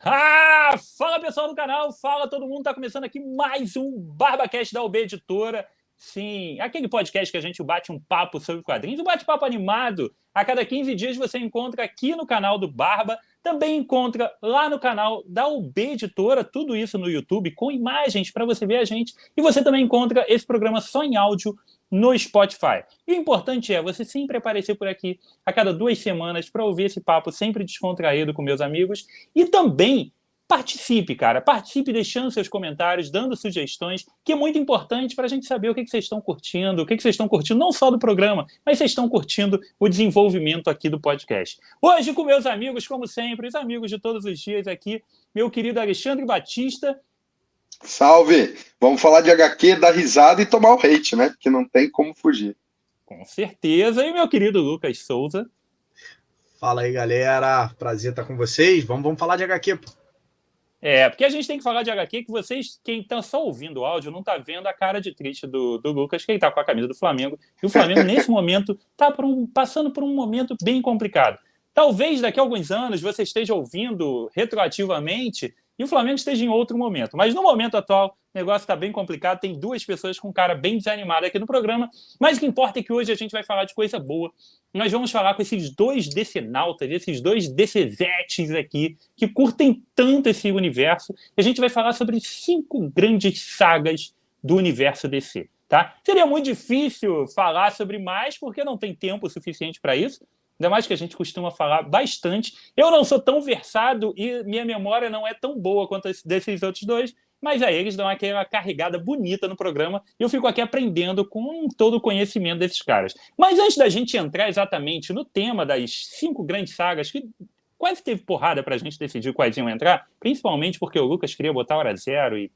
Fala pessoal do canal, fala todo mundo, tá começando aqui mais um BarbaCast da UB Editora. Sim, aquele podcast que a gente bate um papo sobre quadrinhos, um bate-papo animado. A cada 15 dias você encontra aqui no canal do Barba, também encontra lá no canal da UB Editora, tudo isso no YouTube, com imagens para você ver a gente. E você também encontra esse programa só em áudio no Spotify. E o importante é você sempre aparecer por aqui a cada 2 semanas para ouvir esse papo sempre descontraído com meus amigos. E também participe, cara. Participe deixando seus comentários, dando sugestões, que é muito importante para a gente saber o que vocês estão curtindo, o que vocês estão curtindo, não só do programa, mas vocês estão curtindo o desenvolvimento aqui do podcast. Hoje, com meus amigos, como sempre, os amigos de todos os dias aqui, meu querido Alexandre Batista. Salve! Vamos falar de HQ, dar risada e tomar o hate, né? Porque não tem como fugir. Com certeza. E meu querido Lucas Souza. Fala aí, galera. Prazer estar com vocês. Vamos falar de HQ, pô. Porque a gente tem que falar de HQ que vocês, quem está só ouvindo o áudio, não está vendo a cara de triste do Lucas, que ele está com a camisa do Flamengo. E o Flamengo, nesse momento, está passando por um momento bem complicado. Talvez daqui a alguns anos você esteja ouvindo retroativamente e o Flamengo esteja em outro momento. Mas no momento atual, o negócio está bem complicado. Tem 2 pessoas com cara bem desanimada aqui no programa. Mas o que importa é que hoje a gente vai falar de coisa boa. Nós vamos falar com esses 2 decenautas, esses 2 DCzetes aqui, que curtem tanto esse universo. E a gente vai falar sobre 5 grandes sagas do universo DC. Tá? Seria muito difícil falar sobre mais, porque não tem tempo suficiente para isso. Ainda mais que a gente costuma falar bastante. Eu não sou tão versado e minha memória não é tão boa quanto desses outros 2, mas aí eles dão aquela carregada bonita no programa e eu fico aqui aprendendo com todo o conhecimento desses caras. Mas antes da gente entrar exatamente no tema das 5 grandes sagas, que quase teve porrada pra gente decidir quais iam entrar, principalmente porque o Lucas queria botar hora zero e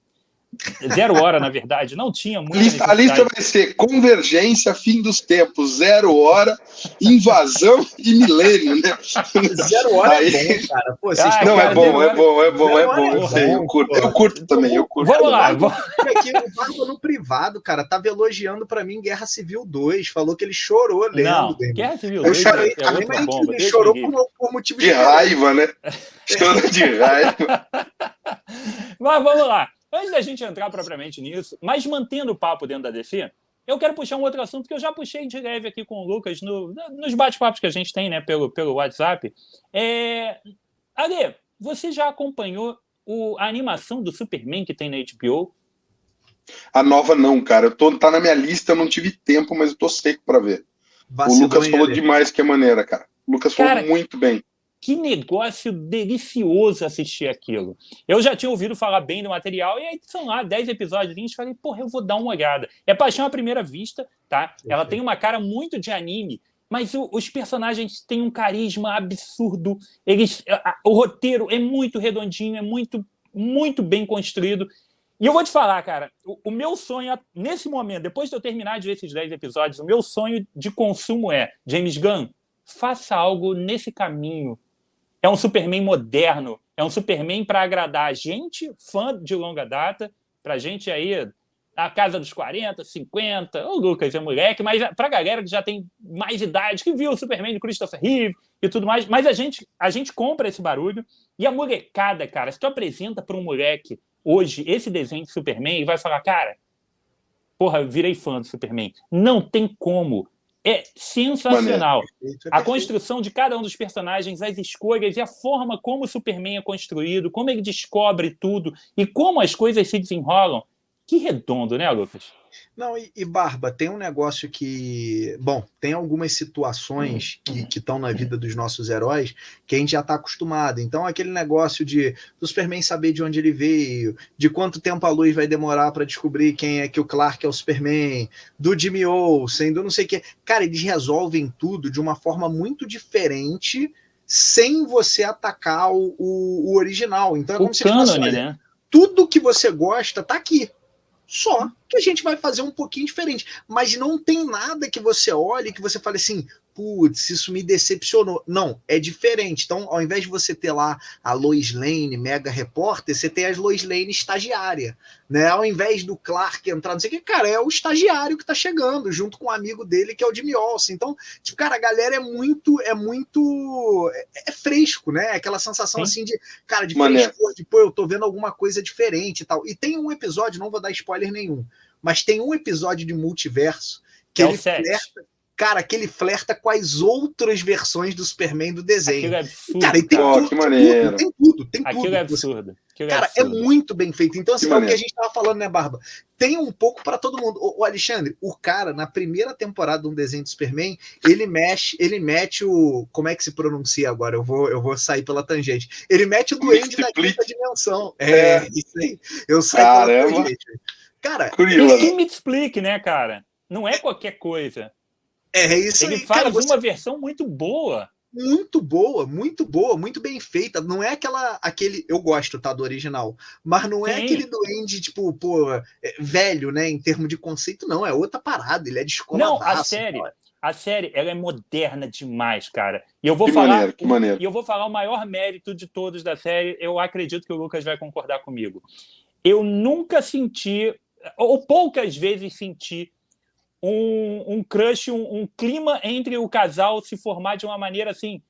0 hora, na verdade, não tinha muita necessidade. A lista vai ser Convergência, Fim dos Tempos, 0 hora, Invasão e Milênio, né? 0 hora aí... é bom, cara. Pô, vocês não, cara, é bom. Eu sei, eu curto também. Vamos lá. Aqui, o Marco no privado, cara, tava elogiando pra mim Guerra Civil 2, falou que ele chorou lendo. Não, Guerra Civil 2 eu chorei também, mas ele chorou por motivo de raiva, né? Chorou de raiva. Mas vamos lá. Antes da gente entrar propriamente nisso, mas mantendo o papo dentro da DC, eu quero puxar um outro assunto que eu já puxei de leve aqui com o Lucas nos bate-papos que a gente tem, né, pelo WhatsApp. Ale, você já acompanhou a animação do Superman que tem na HBO? A nova não, cara. Tá na minha lista, eu não tive tempo, mas eu tô seco pra ver. O Lucas falou demais que é maneira, cara. O Lucas falou muito bem. Que negócio delicioso assistir aquilo. Eu já tinha ouvido falar bem do material, e aí são lá 10 episódios, e falei, porra, eu vou dar uma olhada. É paixão à primeira vista, tá? Ela tem uma cara muito de anime, mas os personagens têm um carisma absurdo. O roteiro é muito redondinho, é muito, muito bem construído. E eu vou te falar, cara, o meu sonho, nesse momento, depois de eu terminar de ver esses 10 episódios, o meu sonho de consumo é, James Gunn, faça algo nesse caminho. É um Superman moderno, é um Superman para agradar a gente, fã de longa data, pra gente aí, na casa dos 40, 50, o Lucas é moleque, mas pra galera que já tem mais idade, que viu o Superman de Christopher Reeve e tudo mais, mas a gente compra esse barulho, e a molecada, cara, se tu apresenta para um moleque hoje esse desenho de Superman, e vai falar, cara, porra, eu virei fã do Superman. Não tem como. É sensacional. A construção de cada um dos personagens, as escolhas e a forma como o Superman é construído, como ele descobre tudo e como as coisas se desenrolam. Que redondo, né, Lucas? Não, e Barba, tem um negócio que... Bom, tem algumas situações que estão na vida dos nossos heróis que a gente já está acostumado. Então, aquele negócio do Superman saber de onde ele veio, de quanto tempo a luz vai demorar para descobrir quem é que o Clark é o Superman, do Jimmy Olsen, do não sei o quê. Cara, eles resolvem tudo de uma forma muito diferente sem você atacar o original. Então, é como se cânone, né? Tudo que você gosta tá aqui. Só. que a gente vai fazer um pouquinho diferente. Mas não tem nada que você olhe que você fale assim, putz, isso me decepcionou. Não, é diferente. Então, ao invés de você ter lá a Lois Lane, mega repórter, você tem as Lois Lane estagiária, né? Ao invés do Clark entrar, não sei o que, cara, é o estagiário que tá chegando, junto com um amigo dele, que é o Jimmy Olsen. Então, tipo, cara, a galera é fresco, né? Aquela sensação assim de, cara, de frescor, de, pô, eu tô vendo alguma coisa diferente e tal. E tem um episódio, não vou dar spoiler nenhum, mas tem um episódio de multiverso que ele flerta, cara, que ele flerta com as outras versões do Superman do desenho. Aquilo é absurdo. Cara, e tem tudo, que maneiro. Tem tudo. Aquilo é absurdo. Cara, é muito bem feito. Então, assim, é o que a gente tava falando, né, Barba? Tem um pouco para todo mundo. O Alexandre, o cara, na primeira temporada de um desenho do Superman, ele mete o... Como é que se pronuncia agora? Eu vou sair pela tangente. Ele mete o duende da quinta dimensão. Isso aí. Eu saio pela tangente. Cara, curioso. E me explique, né, cara? Não é qualquer coisa. Isso ele aí. Ele faz uma versão muito boa. Muito boa, muito bem feita. Não é aquele. Eu gosto, tá? Do original. Mas não é aquele duende, tipo, pô, velho, né? Em termos de conceito, não. É outra parada. Ele é descoladaço. Não, a série, ela é moderna demais, cara. E eu vou falar. Que maneiro. E eu vou falar o maior mérito de todos da série. Eu acredito que o Lucas vai concordar comigo. Eu nunca senti, ou poucas vezes senti, um crush, um clima entre o casal se formar de uma maneira assim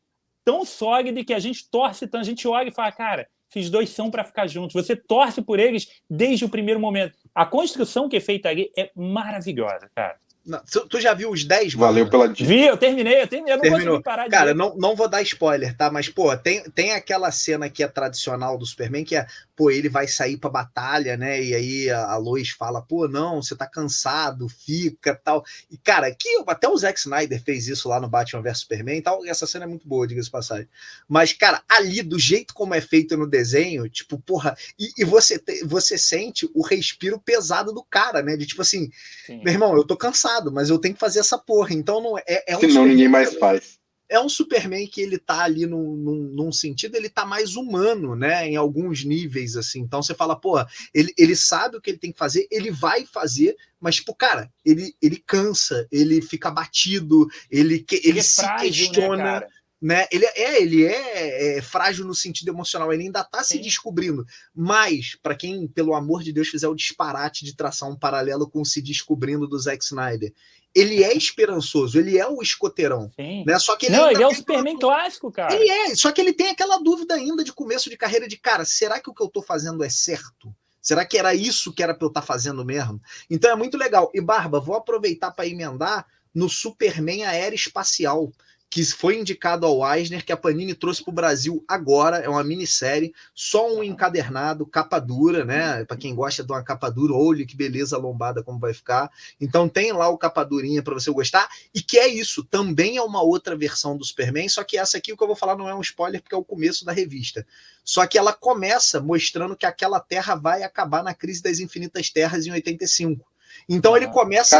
tão sólida que a gente torce tanto, a gente olha e fala, cara, esses dois são para ficar juntos. Você torce por eles desde o primeiro momento. A construção que é feita ali é maravilhosa, cara. Não, tu já viu os 10, mano? Valeu pela dica. Vi, eu terminei, eu não consegui parar de Cara, não vou dar spoiler, tá? Mas, pô, tem aquela cena que é tradicional do Superman, que é, pô, ele vai sair pra batalha, né? E aí a Lois fala, pô, não, você tá cansado, fica, tal. E, cara, até o Zack Snyder fez isso lá no Batman vs Superman e tal. E essa cena é muito boa, diga-se de passagem. Mas, cara, ali, do jeito como é feito no desenho, tipo, porra, e você sente o respiro pesado do cara, né? De tipo assim, sim, meu irmão, eu tô cansado, mas eu tenho que fazer essa porra. Então não senão ninguém mais faz. É um Superman que ele tá ali num sentido, ele tá mais humano, né? Em alguns níveis, assim. Então você fala, porra, ele sabe o que ele tem que fazer, ele vai fazer, mas, tipo, cara, ele cansa, ele fica abatido, ele se frágil, questiona. Né? Ele é frágil no sentido emocional, ele ainda está se descobrindo. Mas, para quem, pelo amor de Deus, fizer o disparate de traçar um paralelo com o Se Descobrindo do Zack Snyder, ele é esperançoso, ele é o escoteirão. Né? Só que ele é o Superman clássico, cara. Ele só que ele tem aquela dúvida ainda de começo de carreira de, cara, será que o que eu estou fazendo é certo? Será que era isso que era para eu estar fazendo mesmo? Então é muito legal. E, Barba, vou aproveitar para emendar no Superman a Era Espacial, que foi indicado ao Eisner, que a Panini trouxe para o Brasil agora, é uma minissérie, só um encadernado, capa dura, né? Para quem gosta de uma capa dura, olha que beleza lombada como vai ficar. Então tem lá o capa durinha para você gostar, e que é isso, também é uma outra versão do Superman, só que essa aqui, o que eu vou falar não é um spoiler, porque é o começo da revista. Só que ela começa mostrando que aquela Terra vai acabar na crise das infinitas terras em 85. Então ele começa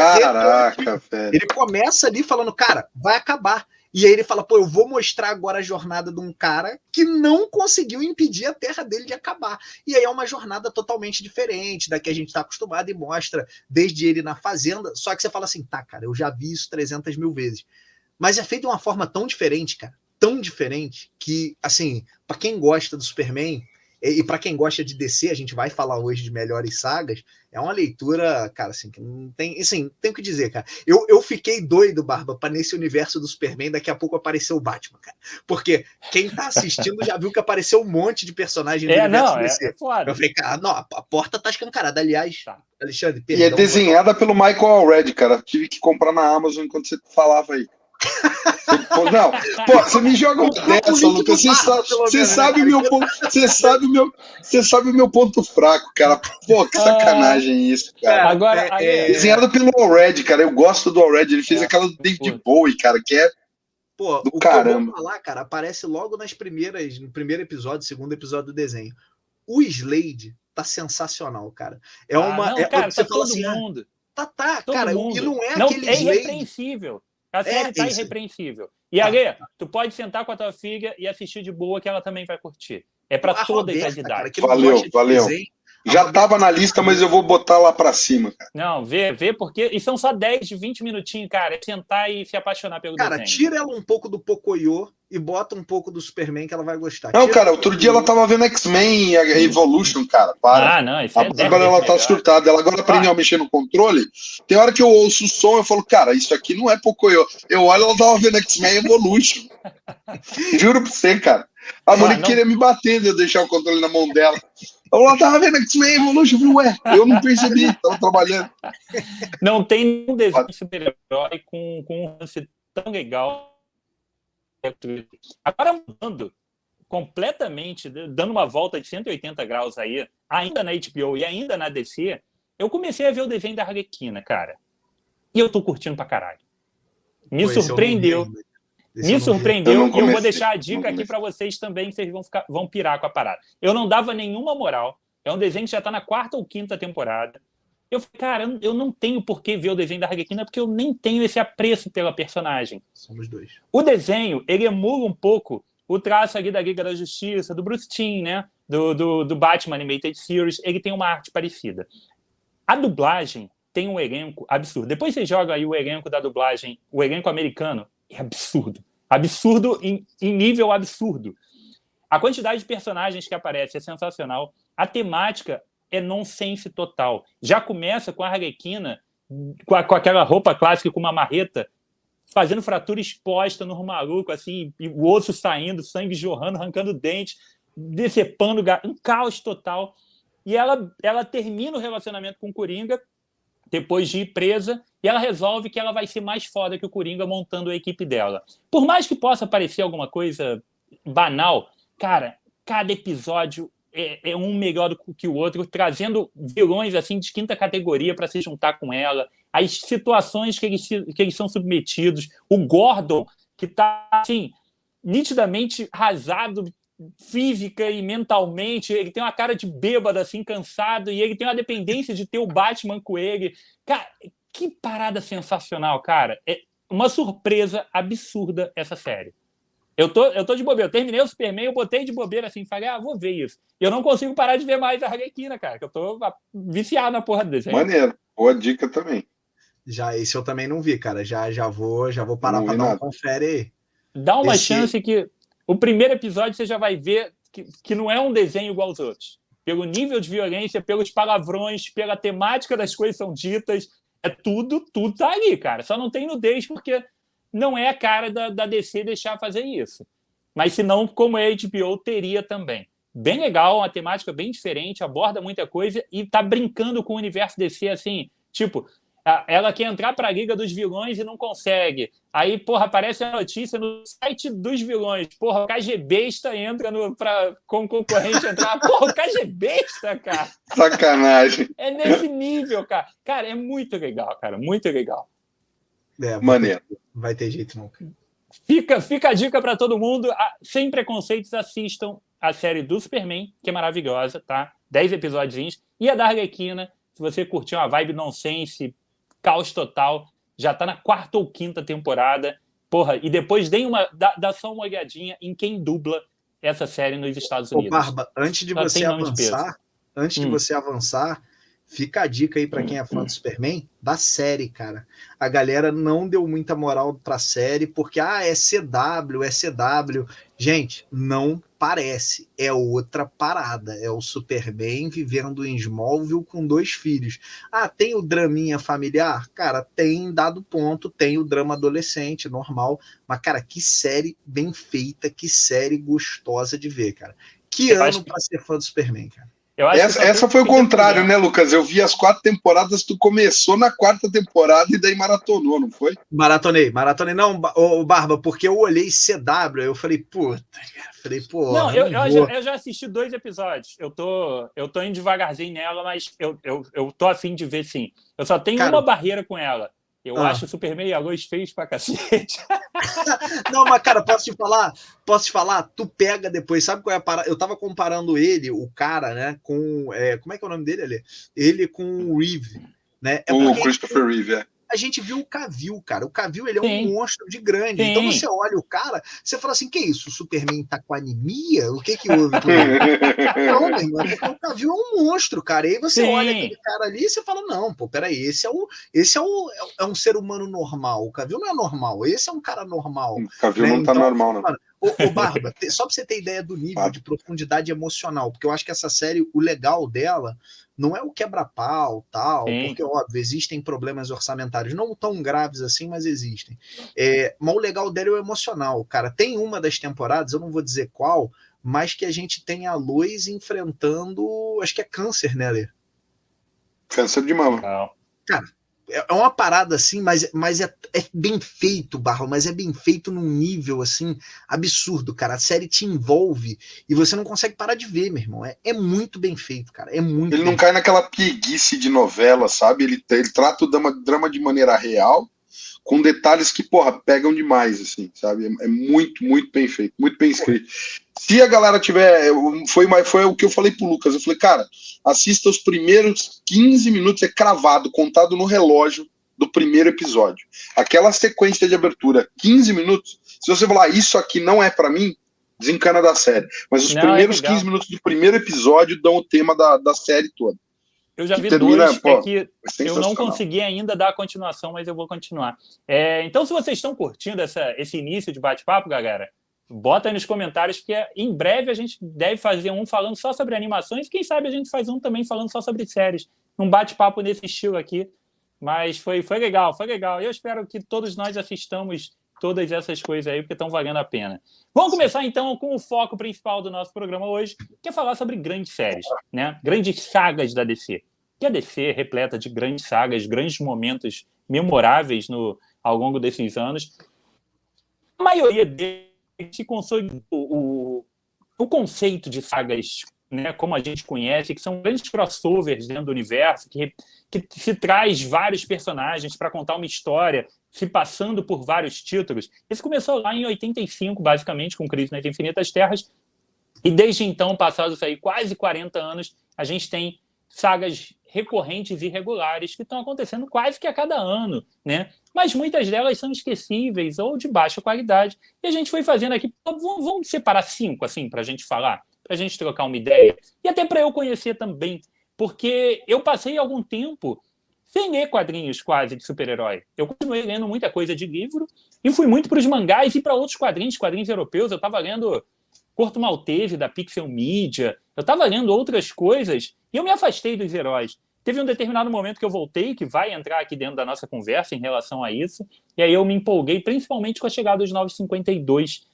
ele começa ali falando, cara, vai acabar. E aí ele fala, pô, eu vou mostrar agora a jornada de um cara que não conseguiu impedir a terra dele de acabar. E aí é uma jornada totalmente diferente da que a gente está acostumado e mostra desde ele na fazenda. Só que você fala assim, tá, cara, eu já vi isso 300 mil vezes. Mas é feito de uma forma tão diferente, cara, tão diferente, que, assim, para quem gosta do Superman, e para quem gosta de DC, a gente vai falar hoje de melhores sagas, é uma leitura, cara, assim, que não tem, assim, tem o que dizer, cara. Eu fiquei doido, Barba, para nesse universo do Superman, daqui a pouco apareceu o Batman, cara. Porque quem tá assistindo já viu que apareceu um monte de personagem do universo DC. É foda. Eu falei, cara, não, a porta tá escancarada. Aliás, tá. Alexandre, perdão. E é desenhada pelo Michael Allred, cara. Tive que comprar na Amazon enquanto você falava aí. Não, pô, você me joga uma dessa, Lucas. Você sabe o meu ponto fraco, cara. Pô, que sacanagem isso, cara. Agora, desenhado pelo Allred, cara. Eu gosto do Allred. Ele fez aquela do David Bowie, cara, que é pô, do o caramba. Que eu vou falar, cara, aparece logo no primeiro episódio, segundo episódio do desenho. O Slade tá sensacional, cara. Cara, você tá todo assim, mundo. Tá, cara. Mundo. E não é aquele Slade. É irrepreensível. A série tá irrepreensível. E, Ale, tu pode sentar com a tua filha e assistir de boa, que ela também vai curtir. É para todas as idades. Valeu. Já tava na lista, mas eu vou botar lá pra cima, cara. Não, vê, porque. E são só 10, 20 minutinhos, cara. É sentar e se apaixonar pelo Cara, desenho. tira ela um pouco do Pocoyo e bota um pouco do Superman que ela vai gostar. Não, Tira cara, do outro dia Pocoyo. ela tava vendo X-Men Evolution, cara. Para. Não, isso A é 10 Bárbara, vezes ela tá melhor. surtada. Ela agora aprendeu a mexer no controle. Tem hora que eu ouço o som, eu falo, cara, isso aqui não é Pocoyo. Eu olho, ela tava vendo X-Men Evolution. Juro pra você, cara. A Monique queria me bater de eu deixar o controle na mão dela. Ela tava vendo X-Men Evolution. Eu falei, ué, eu não percebi, tava trabalhando. Não tem nenhum desenho de super-herói com um lance tão legal. Agora mudando completamente, dando uma volta de 180 graus aí, ainda na HBO e ainda na DC, eu comecei a ver o desenho da Arlequina, cara. E eu tô curtindo pra caralho. Me surpreendeu. Me surpreendeu e eu vou deixar a dica aqui para vocês também, que vocês vão pirar com a parada. Eu não dava nenhuma moral. É um desenho que já tá na 4ª ou 5ª temporada. Eu falei, cara, eu não tenho por que ver o desenho da Arlequina porque eu nem tenho esse apreço pela personagem. Somos dois. O desenho, ele emula um pouco o traço ali da Liga da Justiça, do Bruce Timm, né? Do Batman Animated Series. Ele tem uma arte parecida. A dublagem tem um elenco absurdo. Depois você joga aí o elenco da dublagem, o elenco americano, é absurdo. Absurdo em nível absurdo. A quantidade de personagens que aparece é sensacional. A temática é nonsense total. Já começa com a Arlequina, com aquela roupa clássica, com uma marreta, fazendo fratura exposta no maluco, assim, e o osso saindo, sangue jorrando, arrancando dente, decepando, um caos total. E ela termina o relacionamento com o Coringa, depois de ir presa, e ela resolve que ela vai ser mais foda que o Coringa montando a equipe dela. Por mais que possa parecer alguma coisa banal, cara, cada episódio é um melhor do que o outro, trazendo vilões assim de 5ª categoria para se juntar com ela, as situações que eles são submetidos, o Gordon, que está assim, nitidamente arrasado física e mentalmente, ele tem uma cara de bêbado, assim, cansado, e ele tem uma dependência de ter o Batman com ele. Cara, que parada sensacional, cara. É uma surpresa absurda essa série. Eu tô de bobeira. Eu terminei o Superman, eu botei de bobeira assim, falei, vou ver isso. E eu não consigo parar de ver mais a Arlequina, cara, que eu tô viciado na porra do desenho. Maneiro. Boa dica também. Já esse eu também não vi, cara. Já vou parar pra dar um confere aí. Dá uma chance que o primeiro episódio você já vai ver que não é um desenho igual aos outros. Pelo nível de violência, pelos palavrões, pela temática das coisas que são ditas, tudo tá ali, cara. Só não tem nudez porque não é a cara da DC deixar fazer isso. Mas senão, como é a HBO, teria também. Bem legal, uma temática bem diferente, aborda muita coisa e tá brincando com o universo DC, assim, tipo, ela quer entrar para a Liga dos Vilões e não consegue. Aí, porra, aparece a notícia no site dos vilões. Porra, o KGBesta entra com o concorrente entrar. Porra, o KGBesta, cara. Sacanagem. É nesse nível, cara. Cara, é muito legal, cara. Muito legal. Maneiro. Vai ter jeito não. Fica a dica para todo mundo. Sem preconceitos, assistam a série do Superman, que é maravilhosa, tá? 10 episódios. E a da Arlequina, se você curtiu uma vibe nonsense, caos total, já tá na 4ª ou 5ª temporada. Porra, e depois dá só uma olhadinha em quem dubla essa série nos Estados Unidos. Barba, antes de você avançar, fica a dica aí para quem é fã do Superman, da série, cara. A galera não deu muita moral pra série, porque, é CW. Gente, não parece. É outra parada. É o Superman vivendo em Smallville com 2 filhos. Tem o draminha familiar? Cara, tem dado ponto, tem o drama adolescente, normal. Mas, cara, que série bem feita, que série gostosa de ver, cara. Que ano pra ser fã do Superman, cara. Essa foi o contrário, né, Lucas? Eu vi as 4 temporadas, tu começou na 4ª temporada e daí maratonou, não foi? Maratonei. Não, Barba, porque eu olhei CW, eu falei, puta, cara. Falei, pô. Não, eu já assisti 2 episódios. Eu tô indo devagarzinho nela, mas eu tô afim de ver, sim. Eu só tenho uma barreira com ela. Eu acho o Superman e a Lois feios pra cacete. Não, mas, cara, posso te falar? Tu pega depois, sabe qual é a parada? Eu tava comparando ele, o cara, né, com... como é que é o nome dele ali? Ele com o Reeve, né? O Christopher Reeve, a gente viu o Cavill, cara. O Cavill, ele é Sim. um monstro de grande. Sim. Então você olha o cara, você fala assim, que isso? O Superman tá com anemia? O que houve com ele? Não, meu irmão, porque o Cavill é um monstro, cara. E aí você olha aquele cara ali e você fala, não, pô, peraí, esse é um ser humano normal. O Cavill não é normal, esse é um cara normal. O Cavill né? não tá Então, normal, não. Ô, Barba, só pra você ter ideia do nível de profundidade emocional, porque eu acho que essa série, o legal dela não é o quebra-pau, tal, porque, óbvio, existem problemas orçamentários, não tão graves assim, mas existem. Mas o legal dela é o emocional, cara. Tem uma das temporadas, eu não vou dizer qual, mas que a gente tem a Lois enfrentando, acho que é câncer, né, Lê? Câncer de mama. Cara, é uma parada assim, mas é bem feito, Barro, mas é bem feito num nível assim absurdo, cara. A série te envolve e você não consegue parar de ver, meu irmão. É muito bem feito, cara. É muito. Ele não cai naquela preguiça de novela, sabe? Ele trata o drama de maneira real, com detalhes que, porra, pegam demais, assim, sabe? É muito, muito bem feito, muito bem escrito. Se a galera tiver... Foi o que eu falei pro Lucas. Eu falei, cara, assista os primeiros 15 minutos, é cravado, contado no relógio do primeiro episódio. Aquela sequência de abertura, 15 minutos, se você falar, isso aqui não é pra mim, desencana da série. Mas os primeiros 15 minutos do primeiro episódio dão o tema da série toda. Eu já vi dois, que eu não consegui ainda dar a continuação, mas eu vou continuar. Então, se vocês estão curtindo esse início de bate-papo, galera, bota aí nos comentários, porque em breve a gente deve fazer um falando só sobre animações, e quem sabe a gente faz um também falando só sobre séries. Um bate-papo nesse estilo aqui. Mas foi legal, foi legal. Eu espero que todos nós assistamos todas essas coisas aí, porque estão valendo a pena. Vamos começar, então, com o foco principal do nosso programa hoje, que é falar sobre grandes séries, né? Grandes sagas da DC. Que a DC é repleta de grandes sagas, grandes momentos memoráveis ao longo desses anos. A maioria deles se consolidou o conceito de sagas, né, como a gente conhece, que são grandes crossovers dentro do universo, que se traz vários personagens para contar uma história, se passando por vários títulos. Isso começou lá em 85, basicamente, com Crise nas Infinitas Terras, e desde então, passados aí quase 40 anos, a gente tem sagas recorrentes e regulares que estão acontecendo quase que a cada ano, né? Mas muitas delas são esquecíveis ou de baixa qualidade. E a gente foi fazendo aqui, vamos separar 5, assim, para a gente falar, para a gente trocar uma ideia, e até para eu conhecer também, porque eu passei algum tempo sem ler quadrinhos quase de super-herói. Eu continuei lendo muita coisa de livro e fui muito para os mangás e para outros quadrinhos europeus. Eu estava lendo Corto Maltese, da Pixel Media, eu estava lendo outras coisas e eu me afastei dos heróis. Teve um determinado momento que eu voltei, que vai entrar aqui dentro da nossa conversa em relação a isso, e aí eu me empolguei, principalmente com a chegada dos 952.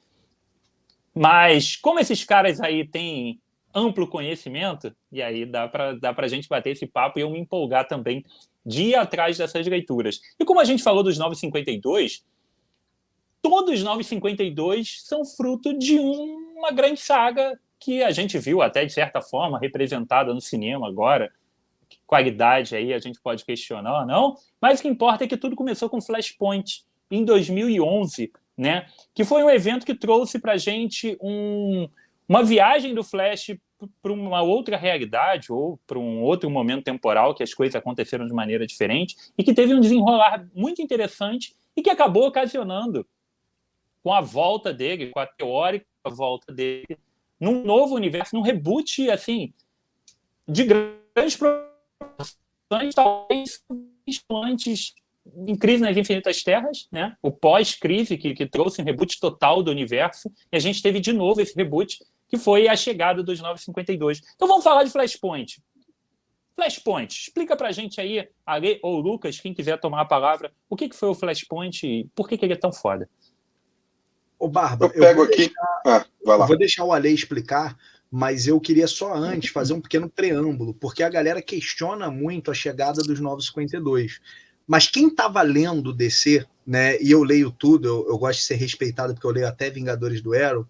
Mas, como esses caras aí têm amplo conhecimento, e aí dá para a gente bater esse papo e eu me empolgar também de ir atrás dessas leituras. E como a gente falou dos 952, todos os 952 são fruto de uma grande saga que a gente viu até, de certa forma, representada no cinema agora. Qualidade aí a gente pode questionar ou não, mas o que importa é que tudo começou com Flashpoint, em 2011, né? Que foi um evento que trouxe para a gente uma viagem do Flash para uma outra realidade ou para um outro momento temporal que as coisas aconteceram de maneira diferente e que teve um desenrolar muito interessante e que acabou ocasionando com a volta dele, com a teórica volta dele, num novo universo, num reboot, assim, de grandes proporções, talvez antes em Crise nas Infinitas Terras, né? O pós-crise que trouxe um reboot total do universo, e a gente teve de novo esse reboot, que foi a chegada dos 952. Então vamos falar de Flashpoint. Flashpoint, explica pra gente aí, Ale ou Lucas, quem quiser tomar a palavra, o que foi o Flashpoint e por que ele é tão foda? Ô, Barba, eu vou deixar o Ale explicar, mas eu queria só antes fazer um pequeno preâmbulo, porque a galera questiona muito a chegada dos 952. Mas quem estava lendo DC, né, e eu leio tudo, eu gosto de ser respeitado porque eu leio até Vingadores do Arrow,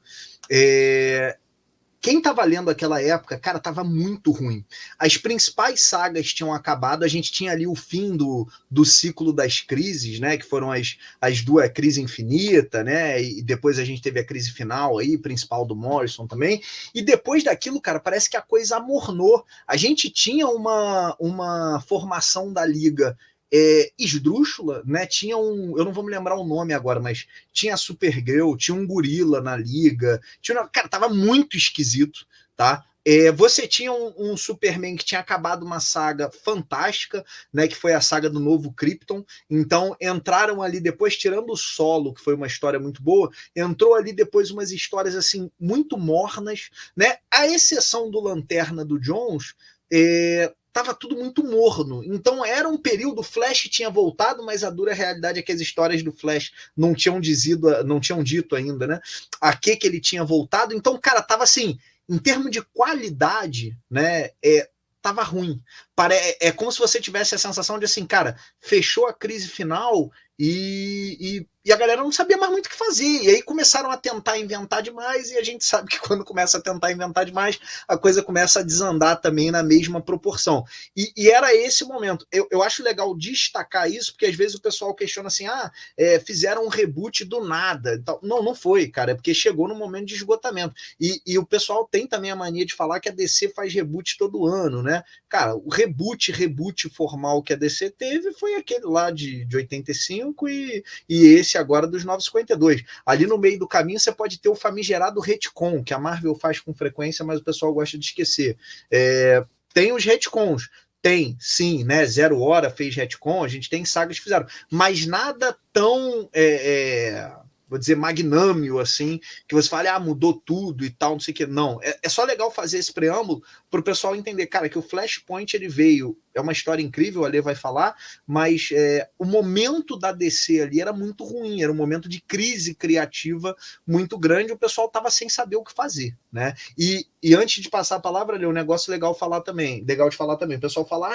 quem estava lendo aquela época, cara, estava muito ruim. As principais sagas tinham acabado, a gente tinha ali o fim do ciclo das crises, né, que foram as duas, a crise infinita, né, e depois a gente teve a crise final aí, principal do Morrison também, e depois daquilo, cara, parece que a coisa amornou. A gente tinha uma formação da Liga esdrúxula, né? Tinha eu não vou me lembrar o nome agora, mas tinha a Supergirl, tinha um gorila na liga, cara, tava muito esquisito, tá? Você tinha um Superman que tinha acabado uma saga fantástica, né? Que foi a saga do novo Krypton. Então entraram ali depois, tirando o Solo, que foi uma história muito boa, entrou ali depois umas histórias assim muito mornas, né? A exceção do Lanterna do Jones, tava tudo muito morno. Então era um período, o Flash tinha voltado, mas a dura realidade é que as histórias do Flash não tinham dito ainda, né? A que ele tinha voltado. Então, cara, tava assim, em termos de qualidade, né? Tava ruim. É como se você tivesse a sensação de assim, cara, fechou a crise final e a galera não sabia mais muito o que fazer. E aí começaram a tentar inventar demais, e a gente sabe que quando começa a tentar inventar demais, a coisa começa a desandar também na mesma proporção. E era esse momento. Eu acho legal destacar isso, porque às vezes o pessoal questiona assim, fizeram um reboot do nada. Não foi, cara, é porque chegou no momento de esgotamento. E o pessoal tem também a mania de falar que a DC faz reboot todo ano, né? Cara, o reboot formal que a DC teve foi aquele lá de 85 e esse agora dos 952. Ali no meio do caminho você pode ter o famigerado retcon, que a Marvel faz com frequência, mas o pessoal gosta de esquecer. Tem os retcons. Tem, sim, né? Zero Hora fez retcon, a gente tem sagas que fizeram, mas nada tão... vou dizer, magnânimo, assim, que você fala, mudou tudo e tal, não sei o que. Não, é só legal fazer esse preâmbulo para o pessoal entender, cara, que o Flashpoint, ele veio, é uma história incrível, o Ale vai falar, mas o momento da DC ali era muito ruim, era um momento de crise criativa muito grande, o pessoal tava sem saber o que fazer, né? E antes de passar a palavra, Ale, um negócio legal de falar também, o pessoal fala,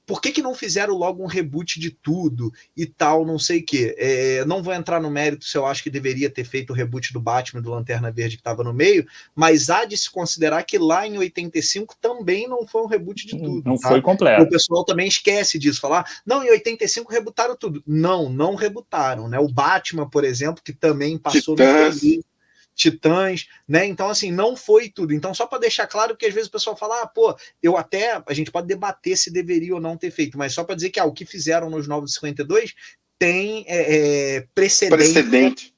por que não fizeram logo um reboot de tudo e tal, não sei o quê. Não vou entrar no mérito se eu acho que deveria ter feito o reboot do Batman, do Lanterna Verde que estava no meio, mas há de se considerar que lá em 85 também não foi um reboot de tudo. Não foi completo. O pessoal também esquece disso, falar, não, em 85 rebutaram tudo. Não rebutaram, né? O Batman, por exemplo, que também passou no Titãs, né? Então, assim, não foi tudo. Então, só para deixar claro, porque às vezes o pessoal fala, a gente pode debater se deveria ou não ter feito, mas só para dizer que o que fizeram nos 952 tem precedente.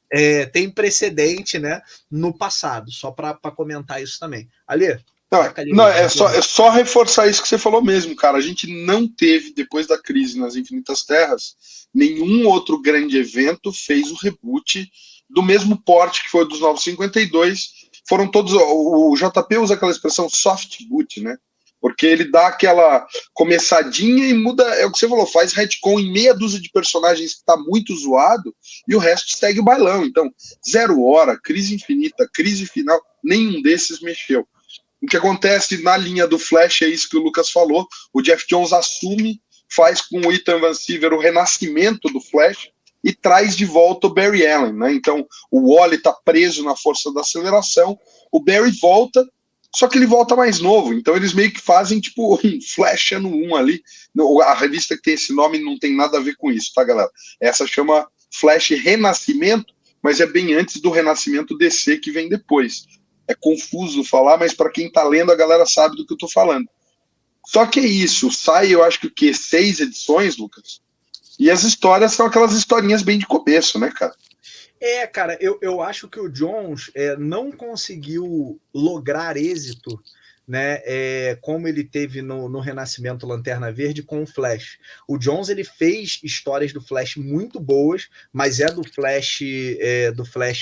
Tem precedente, né, no passado, só para comentar isso também. Ale? É só reforçar isso que você falou mesmo, cara. A gente não teve, depois da crise nas Infinitas Terras, nenhum outro grande evento fez o reboot do mesmo porte que foi o dos 952. Foram todos. O JP usa aquela expressão soft boot, né? Porque ele dá aquela começadinha e muda. É o que você falou, faz retcon em meia dúzia de personagens que tá muito zoado e o resto segue o bailão. Então, Zero Hora, Crise Infinita, Crise Final, nenhum desses mexeu. O que acontece na linha do Flash é isso que o Lucas falou. O Jeff Jones assume, faz com o Ethan Van Sciver o renascimento do Flash e traz de volta o Barry Allen, né? Então o Wally está preso na força da aceleração, o Barry volta, só que ele volta mais novo. Então eles meio que fazem tipo um Flash ano 1 ali. A revista que tem esse nome não tem nada a ver com isso, tá, galera? Essa chama Flash Renascimento, mas é bem antes do Renascimento DC que vem depois. É confuso falar, mas para quem está lendo, a galera sabe do que eu estou falando. Só que é isso, sai, eu acho que 6 edições, Lucas, e as histórias são aquelas historinhas bem de começo, né, cara? Cara, eu acho que o Jones não conseguiu lograr êxito, né, como ele teve no Renascimento Lanterna Verde com o Flash. O Jones, ele fez histórias do Flash muito boas, mas do Flash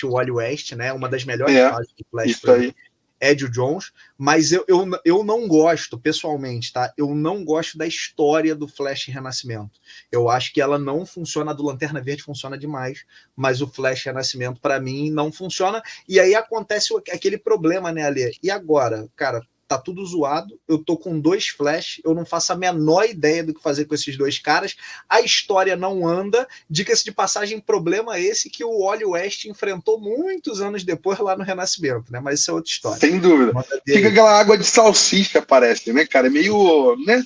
Wally West, né, uma das melhores fases do Flash. Isso aí. Ed Jones, mas eu não gosto, pessoalmente, tá? Eu não gosto da história do Flash Renascimento. Eu acho que ela não funciona, a do Lanterna Verde funciona demais, mas o Flash Renascimento, para mim, não funciona. E aí acontece aquele problema, né, Ale? E agora, cara, tá tudo zoado, eu tô com 2 Flash, eu não faço a menor ideia do que fazer com esses 2 caras, a história não anda, diga-se de passagem, problema esse que o Wally West enfrentou muitos anos depois lá no Renascimento, né, mas isso é outra história. Sem dúvida. Fica aquela água de salsicha, parece, né, cara, é meio, né,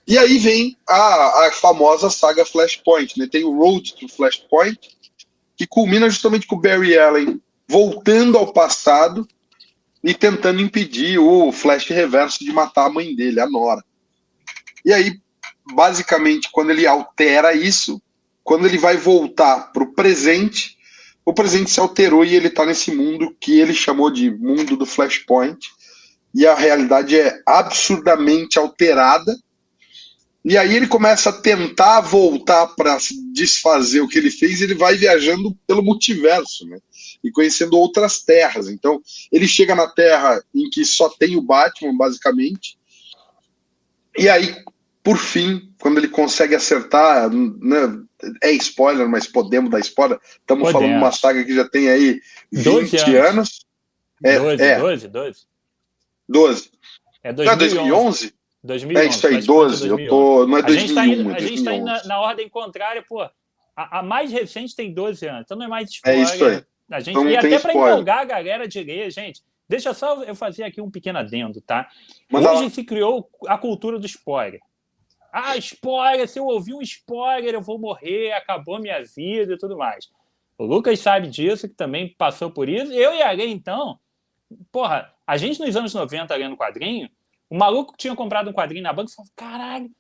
E aí vem a famosa saga Flashpoint, né, tem o Road to Flashpoint, que culmina justamente com o Barry Allen voltando ao passado e tentando impedir o Flash Reverso de matar a mãe dele, a Nora. E aí basicamente, quando ele altera isso, quando ele vai voltar para o presente se alterou e ele está nesse mundo que ele chamou de mundo do Flashpoint, e a realidade é absurdamente alterada. E aí ele começa a tentar voltar para desfazer o que ele fez, e ele vai viajando pelo multiverso, né? E conhecendo outras terras. Então, ele chega na Terra em que só tem o Batman, basicamente. E aí, por fim, quando ele consegue acertar, né, é spoiler, mas podemos dar spoiler. Estamos falando de uma saga que já tem aí 20 anos. 12. É 2011. Não é 2011? 2011, é isso aí, 12. Eu tô, não é 2001, a gente está indo na ordem contrária, pô. A mais recente tem 12 anos, então não é mais spoiler. É isso aí. A gente, e até para empolgar a galera de ler, gente, deixa só eu fazer aqui um pequeno adendo, tá? Hoje se criou a cultura do spoiler. Ah, spoiler, se eu ouvir um spoiler, eu vou morrer, acabou minha vida e tudo mais. O Lucas sabe disso, que também passou por isso. Eu e a Lê, então, porra, a gente nos anos 90 lendo quadrinho, o maluco tinha comprado um quadrinho na banca e falou, caralho,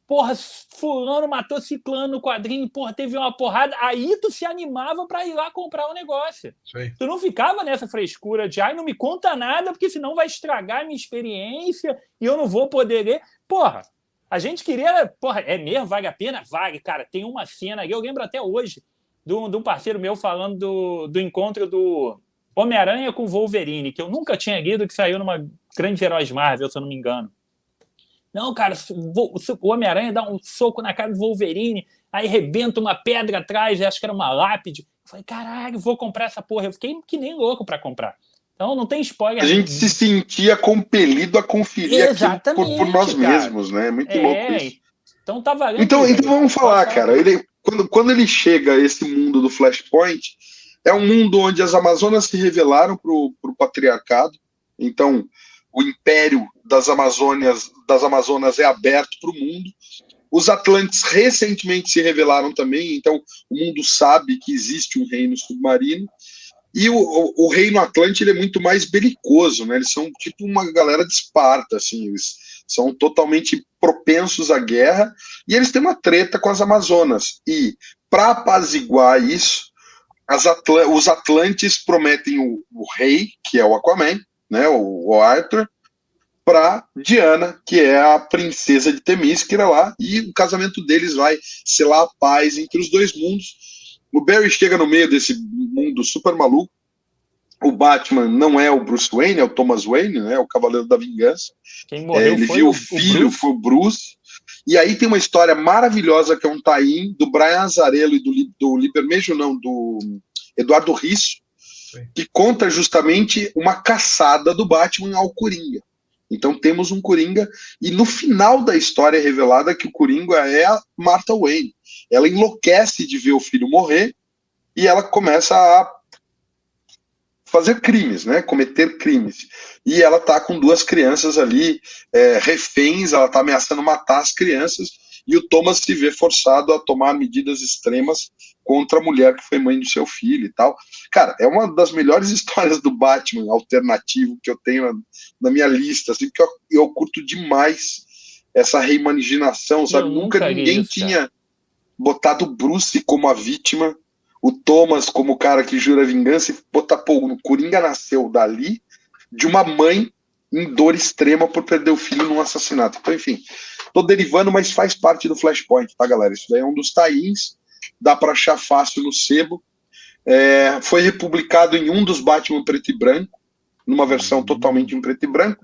porra, fulano matou ciclano no quadrinho, porra, teve uma porrada. Aí tu se animava pra ir lá comprar o negócio. Sim. Tu não ficava nessa frescura de, ai, não me conta nada, porque senão vai estragar a minha experiência e eu não vou poder ler. Porra, a gente queria, porra, é mesmo? Vale a pena? Vale, cara. Tem uma cena aí, eu lembro até hoje, de um parceiro meu falando do encontro do Homem-Aranha com Wolverine, que eu nunca tinha lido, que saiu numa Grandes Heróis Marvel, se eu não me engano. Não, cara, o Homem-Aranha dá um soco na cara do Wolverine, aí rebenta uma pedra atrás, acho que era uma lápide. Eu falei, caralho, vou comprar essa porra. Eu fiquei que nem louco pra comprar. Então não tem spoiler. A gente se sentia compelido a conferir aquilo por nós mesmos, né? É muito louco isso. Então tá valendo. Então vamos falar, cara. Quando ele chega a esse mundo do Flashpoint, é um mundo onde as Amazonas se revelaram pro patriarcado. Então, o império das Amazonas é aberto para o mundo. Os Atlantes recentemente se revelaram também, então o mundo sabe que existe um reino submarino. E o reino Atlante ele é muito mais belicoso, né? Eles são tipo uma galera de Esparta, assim, eles são totalmente propensos à guerra, e eles têm uma treta com as Amazonas. E para apaziguar isso, os Atlantes prometem o rei, que é o Aquaman, né, o Arthur, para Diana, que é a princesa de Temíscira lá, e o casamento deles vai selar a paz entre os dois mundos. O Barry chega no meio desse mundo super maluco. O Batman não é o Bruce Wayne, é o Thomas Wayne, né, o Cavaleiro da Vingança. Quem morreu ele viu o filho, foi o Bruce. E aí tem uma história maravilhosa que é um tie-in do Brian Azzarello e do Libermejo, não, do Eduardo Risso, que conta justamente uma caçada do Batman ao Coringa. Então temos um Coringa, e no final da história é revelada que o Coringa é a Martha Wayne. Ela enlouquece de ver o filho morrer, e ela começa a fazer crimes, né? Cometer crimes. E ela tá com duas crianças ali, reféns, ela tá ameaçando matar as crianças, e o Thomas se vê forçado a tomar medidas extremas contra a mulher que foi mãe do seu filho e tal. Cara, é uma das melhores histórias do Batman alternativo que eu tenho na minha lista, assim, porque eu curto demais essa reimaginação, sabe? Nunca ninguém tinha botado o Bruce como a vítima, o Thomas como o cara que jura vingança, e botar, o Coringa nasceu dali, de uma mãe em dor extrema por perder o filho num assassinato. Então, enfim, tô derivando, mas faz parte do Flashpoint, tá, galera? Isso daí é um dos tie-ins, dá para achar fácil no sebo. Foi republicado em um dos Batman preto e branco, numa versão totalmente em preto e branco.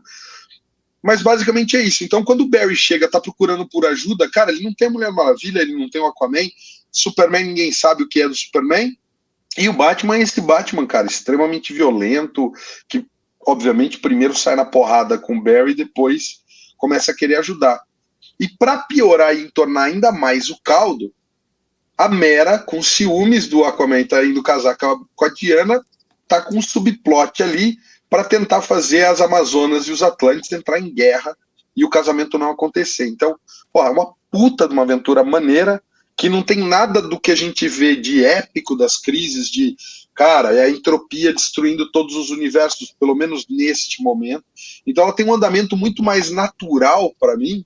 Mas basicamente é isso. Então, quando o Barry chega, tá procurando por ajuda, cara, ele não tem a Mulher Maravilha, ele não tem o Aquaman, Superman, ninguém sabe o que é do Superman. E o Batman é esse Batman, cara, extremamente violento, que obviamente primeiro sai na porrada com o Barry, depois começa a querer ajudar. E para piorar e entornar ainda mais o caldo, a Mera, com ciúmes do Aquaman tá indo casar com a Diana, tá com um subplot ali para tentar fazer as Amazonas e os Atlantes entrar em guerra e o casamento não acontecer. Então, é uma puta de uma aventura maneira, que não tem nada do que a gente vê de épico das crises, de, cara, é a entropia destruindo todos os universos, pelo menos neste momento. Então ela tem um andamento muito mais natural para mim,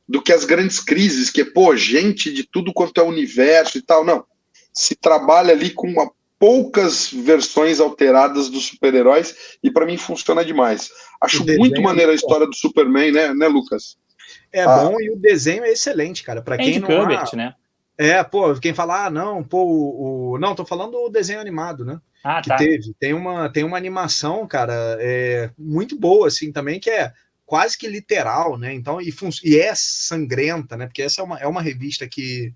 do que as grandes crises, que é, pô, gente de tudo quanto é universo e tal. Não. Se trabalha ali com poucas versões alteradas dos super-heróis e para mim funciona demais. O Acho muito desenho é maneira a muito bom. história do Superman, né, Lucas? É bom e o desenho é excelente, cara. Para quem Andy não Kubert, né? pô, quem fala, não, pô, não, tô falando do desenho animado, né? Ah, Que tá. tem uma animação, cara, muito boa, assim, também, que é quase que literal, né? Então, e é sangrenta, né? Porque essa é uma revista que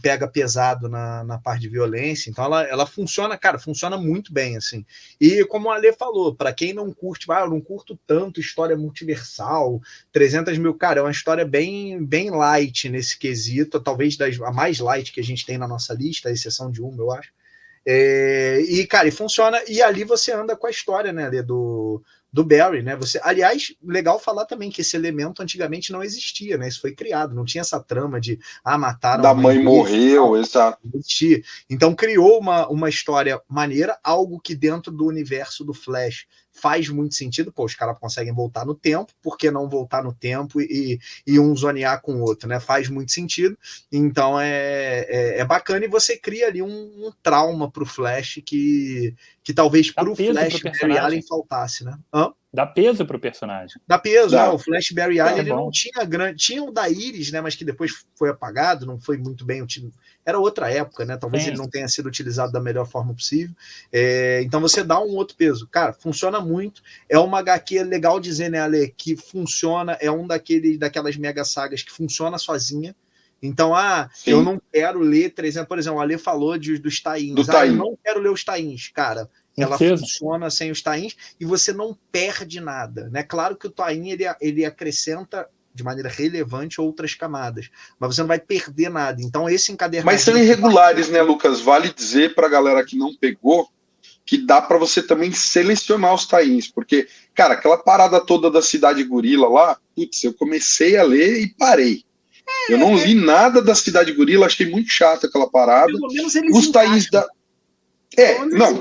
pega pesado na parte de violência, então ela funciona, cara, funciona muito bem, assim. E como a Ale falou, para quem não curte, eu não curto tanto história multiversal, 300 mil, cara, é uma história bem light nesse quesito, talvez a mais light que a gente tem na nossa lista, a exceção de uma, eu acho. E, cara, e funciona, e ali você anda com a história, né, ali do Barry, né? Aliás, legal falar também que esse elemento antigamente não existia, né? Isso foi criado, não tinha essa trama de mataram Da a mãe mãe dele, morreu, exato. não existia. Então criou uma história maneira, algo que dentro do universo do Flash faz muito sentido. Pô, os caras conseguem voltar no tempo, por que não voltar no tempo e um zonear com o outro, né? Faz muito sentido. Então é bacana e você cria ali um trauma pro Flash que talvez Dá pro peso Flash pro Barry Allen personagem. faltasse, né? Dá peso pro personagem. Dá peso, Dá. o Flash Barry Allen ele bom. não tinha grande. Tinha o da Iris, né? Mas que depois foi apagado, não foi muito bem utilizado. Era outra época, né? Talvez ele não tenha sido utilizado da melhor forma possível. Então você dá um outro peso. Cara, funciona muito. É uma HQ legal dizer, né, Ale, que funciona, é daquelas mega sagas que funciona sozinha. Então, eu não quero ler 300, por exemplo, a Ale falou dos tains. Eu não quero ler os tains, cara. Ela funciona sem os tains e você não perde nada, né? Claro que o tain ele acrescenta de maneira relevante outras camadas, mas você não vai perder nada. Então esse encadernadinho... Mas são irregulares, né, Lucas? Vale dizer para a galera que não pegou que dá para você também selecionar os tains, porque, cara, aquela parada toda da Cidade Gorila lá, putz, eu comecei a ler e parei. Eu não li nada da Cidade Gorila, achei muito chato aquela parada. Pelo menos eles os tains da...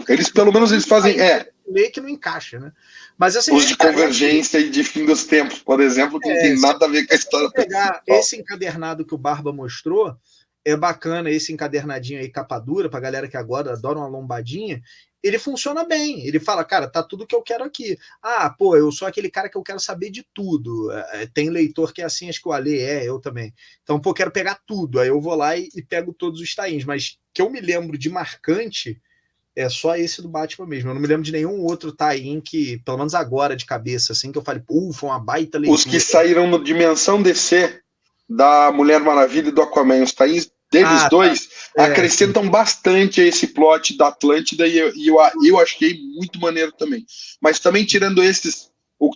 eles pelo menos eles fazem... Ler que não encaixa, né? Mas assim, os de convergência e de fim dos tempos, por exemplo, que não tem nada a ver com a história principal. Esse encadernado que o Barba mostrou, é bacana, esse encadernadinho aí, capa dura, pra galera que agora adora uma lombadinha, ele funciona bem. Ele fala, cara, tá tudo que eu quero aqui. Pô, eu sou aquele cara que eu quero saber de tudo. Tem leitor que é assim, acho que o Ale eu também. Então, pô, quero pegar tudo. Aí eu vou lá e pego todos os tains. Mas que eu me lembro de marcante é só esse do Batman mesmo. Eu não me lembro de nenhum outro tain que, pelo menos agora de cabeça, assim, que eu falei, foi uma baita leitura. Os que saíram no Dimensão DC, da Mulher Maravilha e do Aquaman, os tains deles dois acrescentam bastante a esse plot da Atlântida e eu achei muito maneiro também. Mas também tirando esses,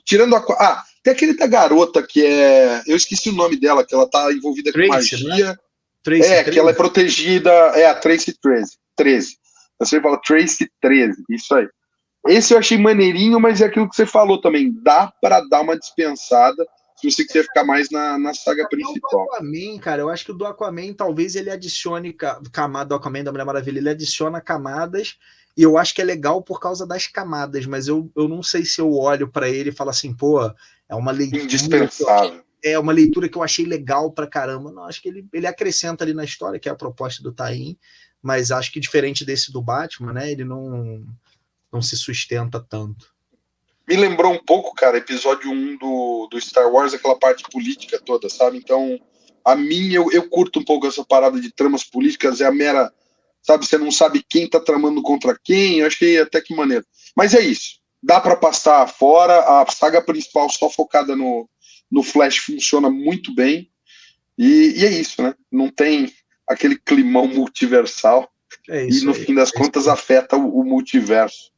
tirando tem aquele da garota que eu esqueci o nome dela, que ela tá envolvida com magia. Né? Que ela é protegida, a Tracy 13. Você fala Tracy 13, isso aí. Esse eu achei maneirinho, mas é aquilo que você falou também. Dá para dar uma dispensada se você quiser ficar mais na saga principal. O Aquaman, cara, eu acho que o do Aquaman talvez ele adicione camada do Aquaman da Mulher Maravilha, ele adiciona camadas e eu acho que é legal por causa das camadas, mas eu não sei se eu olho para ele e falo assim, pô, é uma leitura indispensável. É uma leitura que eu achei legal pra caramba. Não, acho que ele acrescenta ali na história, que é a proposta do tain, mas acho que diferente desse do Batman, né, ele não se sustenta tanto. Me lembrou um pouco, cara, episódio 1 do Star Wars, aquela parte política toda, sabe? Então, a mim, eu curto um pouco essa parada de tramas políticas, é a mera, sabe? Você não sabe quem tá tramando contra quem, eu achei até que maneiro. Mas é isso, dá para passar fora, a saga principal só focada no Flash funciona muito bem, e é isso, né? Não tem aquele climão multiversal, e no fim das contas afeta o multiverso.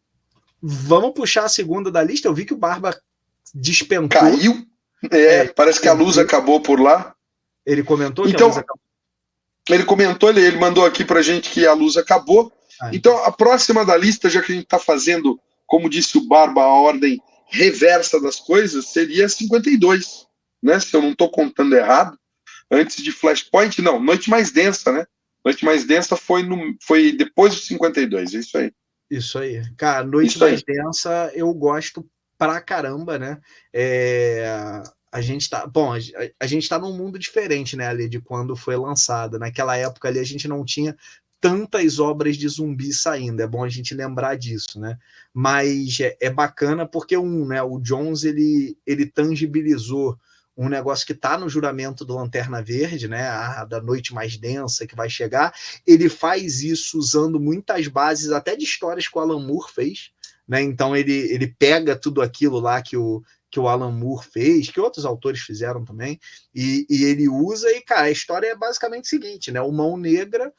Vamos puxar a segunda da lista. Eu vi que o Barba despencou. Caiu? Parece que a luz acabou por lá. Ele comentou então, que a luz acabou? Ele comentou, ele mandou aqui pra gente que a luz acabou. Então, a próxima da lista, já que a gente tá fazendo, como disse o Barba, a ordem reversa das coisas, seria 52, né? Se eu não tô contando errado. Antes de Flashpoint, não, Noite Mais Densa, né? Noite Mais Densa foi depois do 52, é isso aí. Isso aí. Cara, Noite Mais Densa eu gosto pra caramba, né? A gente tá, bom, a gente tá num mundo diferente, né, ali, de quando foi lançada. Naquela época ali a gente não tinha tantas obras de zumbi saindo, é bom a gente lembrar disso, né? Mas é bacana porque né, o Jones ele tangibilizou um negócio que está no juramento do Lanterna Verde, né? Da noite mais densa que vai chegar. Ele faz isso usando muitas bases, até de histórias que o Alan Moore fez, né? Então ele pega tudo aquilo lá que o Alan Moore fez, que outros autores fizeram também, e ele usa, e, cara, a história é basicamente o seguinte, né? O Mão Negra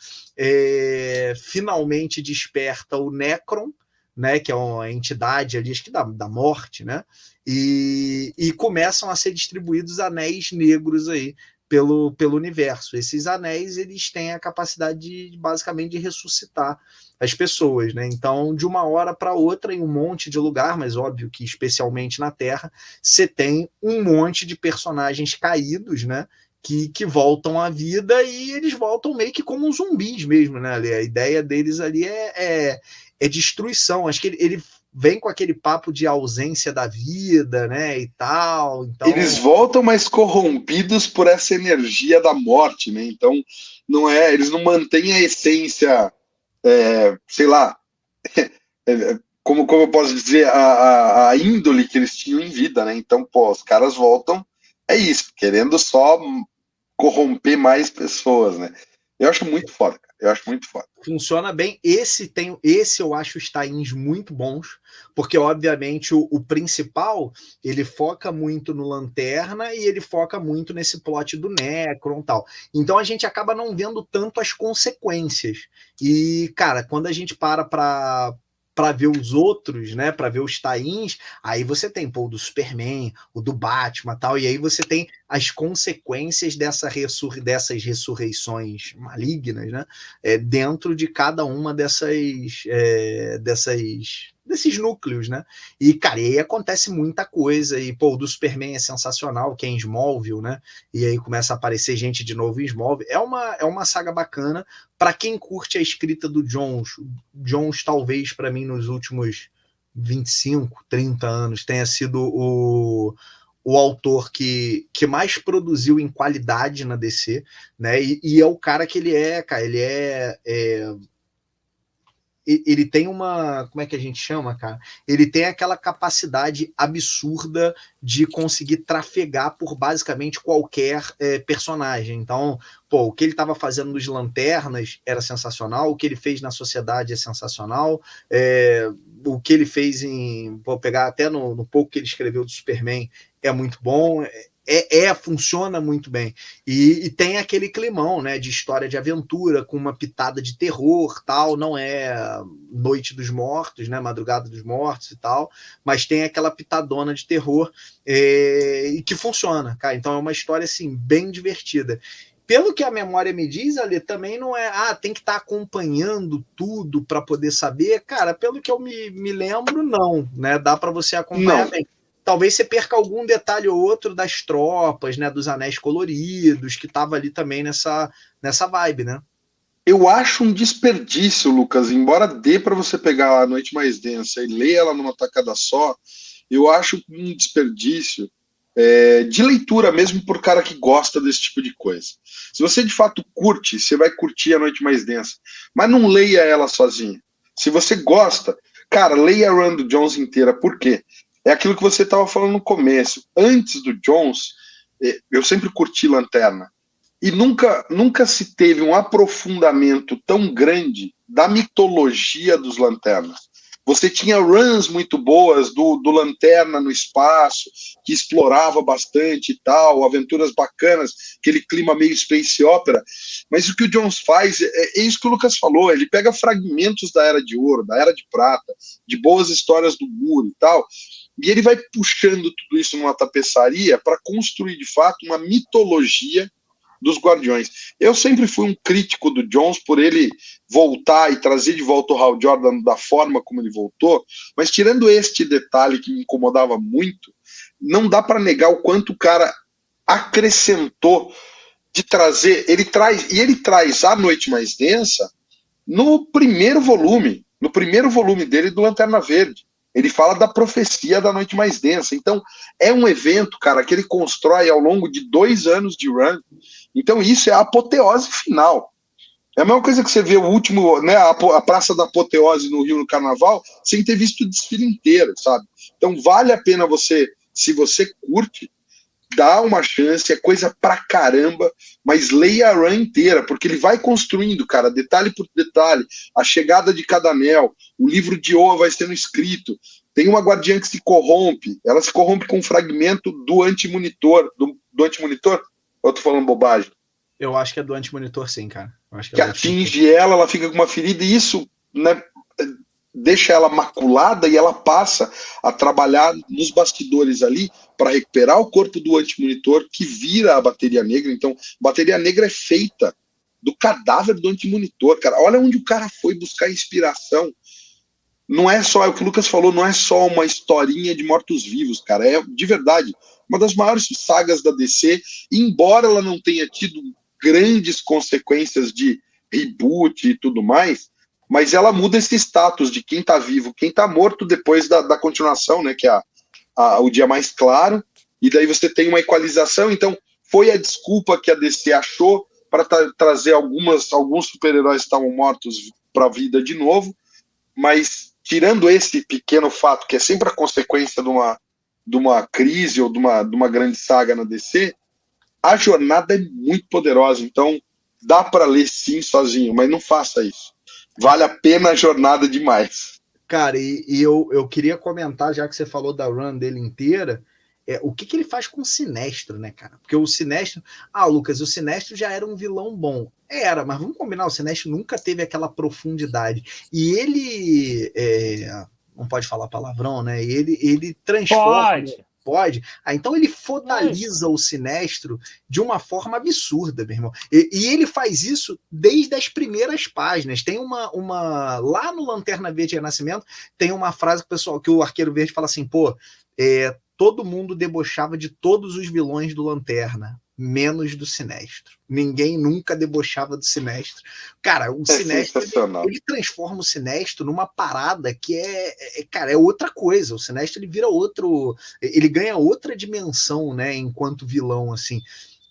finalmente desperta o Necron, né? Que é uma entidade ali, acho que da morte, né? E começam a ser distribuídos anéis negros aí pelo universo. Esses anéis, eles têm a capacidade basicamente de ressuscitar as pessoas, né? Então, de uma hora para outra, em um monte de lugar, mas óbvio que especialmente na Terra, você tem um monte de personagens caídos, né? Que voltam à vida, e eles voltam meio que como zumbis mesmo, né? A ideia deles ali é destruição. Acho que ele vem com aquele papo de ausência da vida, né? E tal. Então, eles voltam, mas corrompidos por essa energia da morte, né? Então, eles não mantêm a essência, sei lá, como eu posso dizer, a índole que eles tinham em vida, né? Então, pô, os caras voltam, é isso, querendo só corromper mais pessoas, né? Eu acho muito foda, cara. Eu acho muito foda. Funciona bem. Esse eu acho os tie-ins muito bons, porque obviamente o principal, ele foca muito no Lanterna e ele foca muito nesse plot do Necron e tal. Então a gente acaba não vendo tanto as consequências. E, cara, quando a gente para ver os outros, né, para ver os tie-ins, aí você tem o do Superman, o do Batman, tal, e aí você tem as consequências dessas ressurreições malignas, né, dentro de cada uma desses núcleos, né? E, cara, e aí acontece muita coisa, e, o do Superman é sensacional, que é em Smallville, né? E aí começa a aparecer gente de novo em Smallville. É uma saga bacana. Para quem curte a escrita do Jones talvez, para mim, nos últimos 25, 30 anos, tenha sido o autor que mais produziu em qualidade na DC, né? E é o cara que ele é, cara, ele tem uma, como é que a gente chama, cara? Ele tem aquela capacidade absurda de conseguir trafegar por basicamente qualquer personagem. Então, o que ele estava fazendo nos Lanternas era sensacional, o que ele fez na Sociedade é sensacional, o que ele fez vou pegar até no pouco que ele escreveu do Superman, é muito bom, funciona muito bem. E tem aquele climão, né, de história de aventura, com uma pitada de terror, tal, não é Noite dos Mortos, né, Madrugada dos Mortos e tal, mas tem aquela pitadona de terror e que funciona, cara. Então é uma história, assim, bem divertida. Pelo que a memória me diz, ali também não é, tem que estar acompanhando tudo para poder saber, cara, pelo que eu me lembro, não, né, dá para você acompanhar bem. Talvez você perca algum detalhe ou outro das tropas, né, dos anéis coloridos, que estava ali também nessa vibe, né? Eu acho um desperdício, Lucas, embora dê para você pegar A Noite Mais Densa e ler ela numa tacada só, eu acho um desperdício de leitura mesmo por cara que gosta desse tipo de coisa. Se você de fato curte, você vai curtir A Noite Mais Densa, mas não leia ela sozinha. Se você gosta, cara, leia a run do Jones inteira. Por quê? É aquilo que você estava falando no começo. Antes do Jones, eu sempre curti Lanterna. E nunca se teve um aprofundamento tão grande da mitologia dos Lanternas. Você tinha runs muito boas do Lanterna no espaço, que explorava bastante e tal, aventuras bacanas, aquele clima meio space opera. Mas o que o Jones faz é isso que o Lucas falou, ele pega fragmentos da Era de Ouro, da Era de Prata, de boas histórias do Moore e tal, e ele vai puxando tudo isso numa tapeçaria para construir, de fato, uma mitologia dos Guardiões. Eu sempre fui um crítico do Jones por ele voltar e trazer de volta o Hal Jordan da forma como ele voltou, mas tirando este detalhe que me incomodava muito, não dá para negar o quanto o cara acrescentou de trazer, ele traz A Noite Mais Densa no primeiro volume dele do Lanterna Verde. Ele fala da profecia da Noite Mais Densa. Então, é um evento, cara, que ele constrói ao longo de 2 anos de run. Então, isso é a apoteose final. É a mesma coisa que você vê o último, né, a Praça da Apoteose no Rio no Carnaval, sem ter visto o desfile inteiro, sabe? Então, vale a pena você, se você curte, dá uma chance, é coisa pra caramba, mas leia a run inteira, porque ele vai construindo, cara, detalhe por detalhe, a chegada de cada anel, o livro de Oa vai sendo escrito, tem uma guardiã que se corrompe, ela se corrompe com um fragmento do antimonitor, do antimonitor? Ou eu tô falando bobagem? Eu acho que é do antimonitor, sim, cara. Eu acho Que é atinge ela fica com uma ferida, e isso, né, deixa ela maculada e ela passa a trabalhar nos bastidores ali para recuperar o corpo do antimonitor que vira a bateria negra. Então, a bateria negra é feita do cadáver do antimonitor, cara. Olha onde o cara foi buscar inspiração. Não é só, é o que o Lucas falou, não é só uma historinha de mortos-vivos, cara. É, de verdade, uma das maiores sagas da DC, embora ela não tenha tido grandes consequências de reboot e tudo mais, mas ela muda esse status de quem tá vivo, quem tá morto depois da continuação, né, que é o Dia Mais Claro, e daí você tem uma equalização. Então foi a desculpa que a DC achou para trazer alguns super-heróis que estavam mortos para a vida de novo, mas tirando esse pequeno fato, que é sempre a consequência de uma crise ou de uma grande saga na DC, a jornada é muito poderosa. Então dá para ler sim sozinho, mas não faça isso. Vale a pena a jornada demais. Cara, e eu queria comentar, já que você falou da run dele inteira, o que ele faz com o Sinestro, né, cara? Porque o Sinestro... Ah, Lucas, o Sinestro já era um vilão bom. Era, mas vamos combinar, o Sinestro nunca teve aquela profundidade. E ele... não pode falar palavrão, né? Ele transforma... Pode. Então ele fodaliza o Sinestro de uma forma absurda, meu irmão. E ele faz isso desde as primeiras páginas. Tem uma lá no Lanterna Verde Renascimento, tem uma frase que o Arqueiro Verde fala assim, pô, todo mundo debochava de todos os vilões do Lanterna, menos do Sinestro. Ninguém nunca debochava do Sinestro. Cara, o Sinestro, ele transforma o Sinestro numa parada que cara, é outra coisa. O Sinestro, ele vira ele ganha outra dimensão, né, enquanto vilão, assim.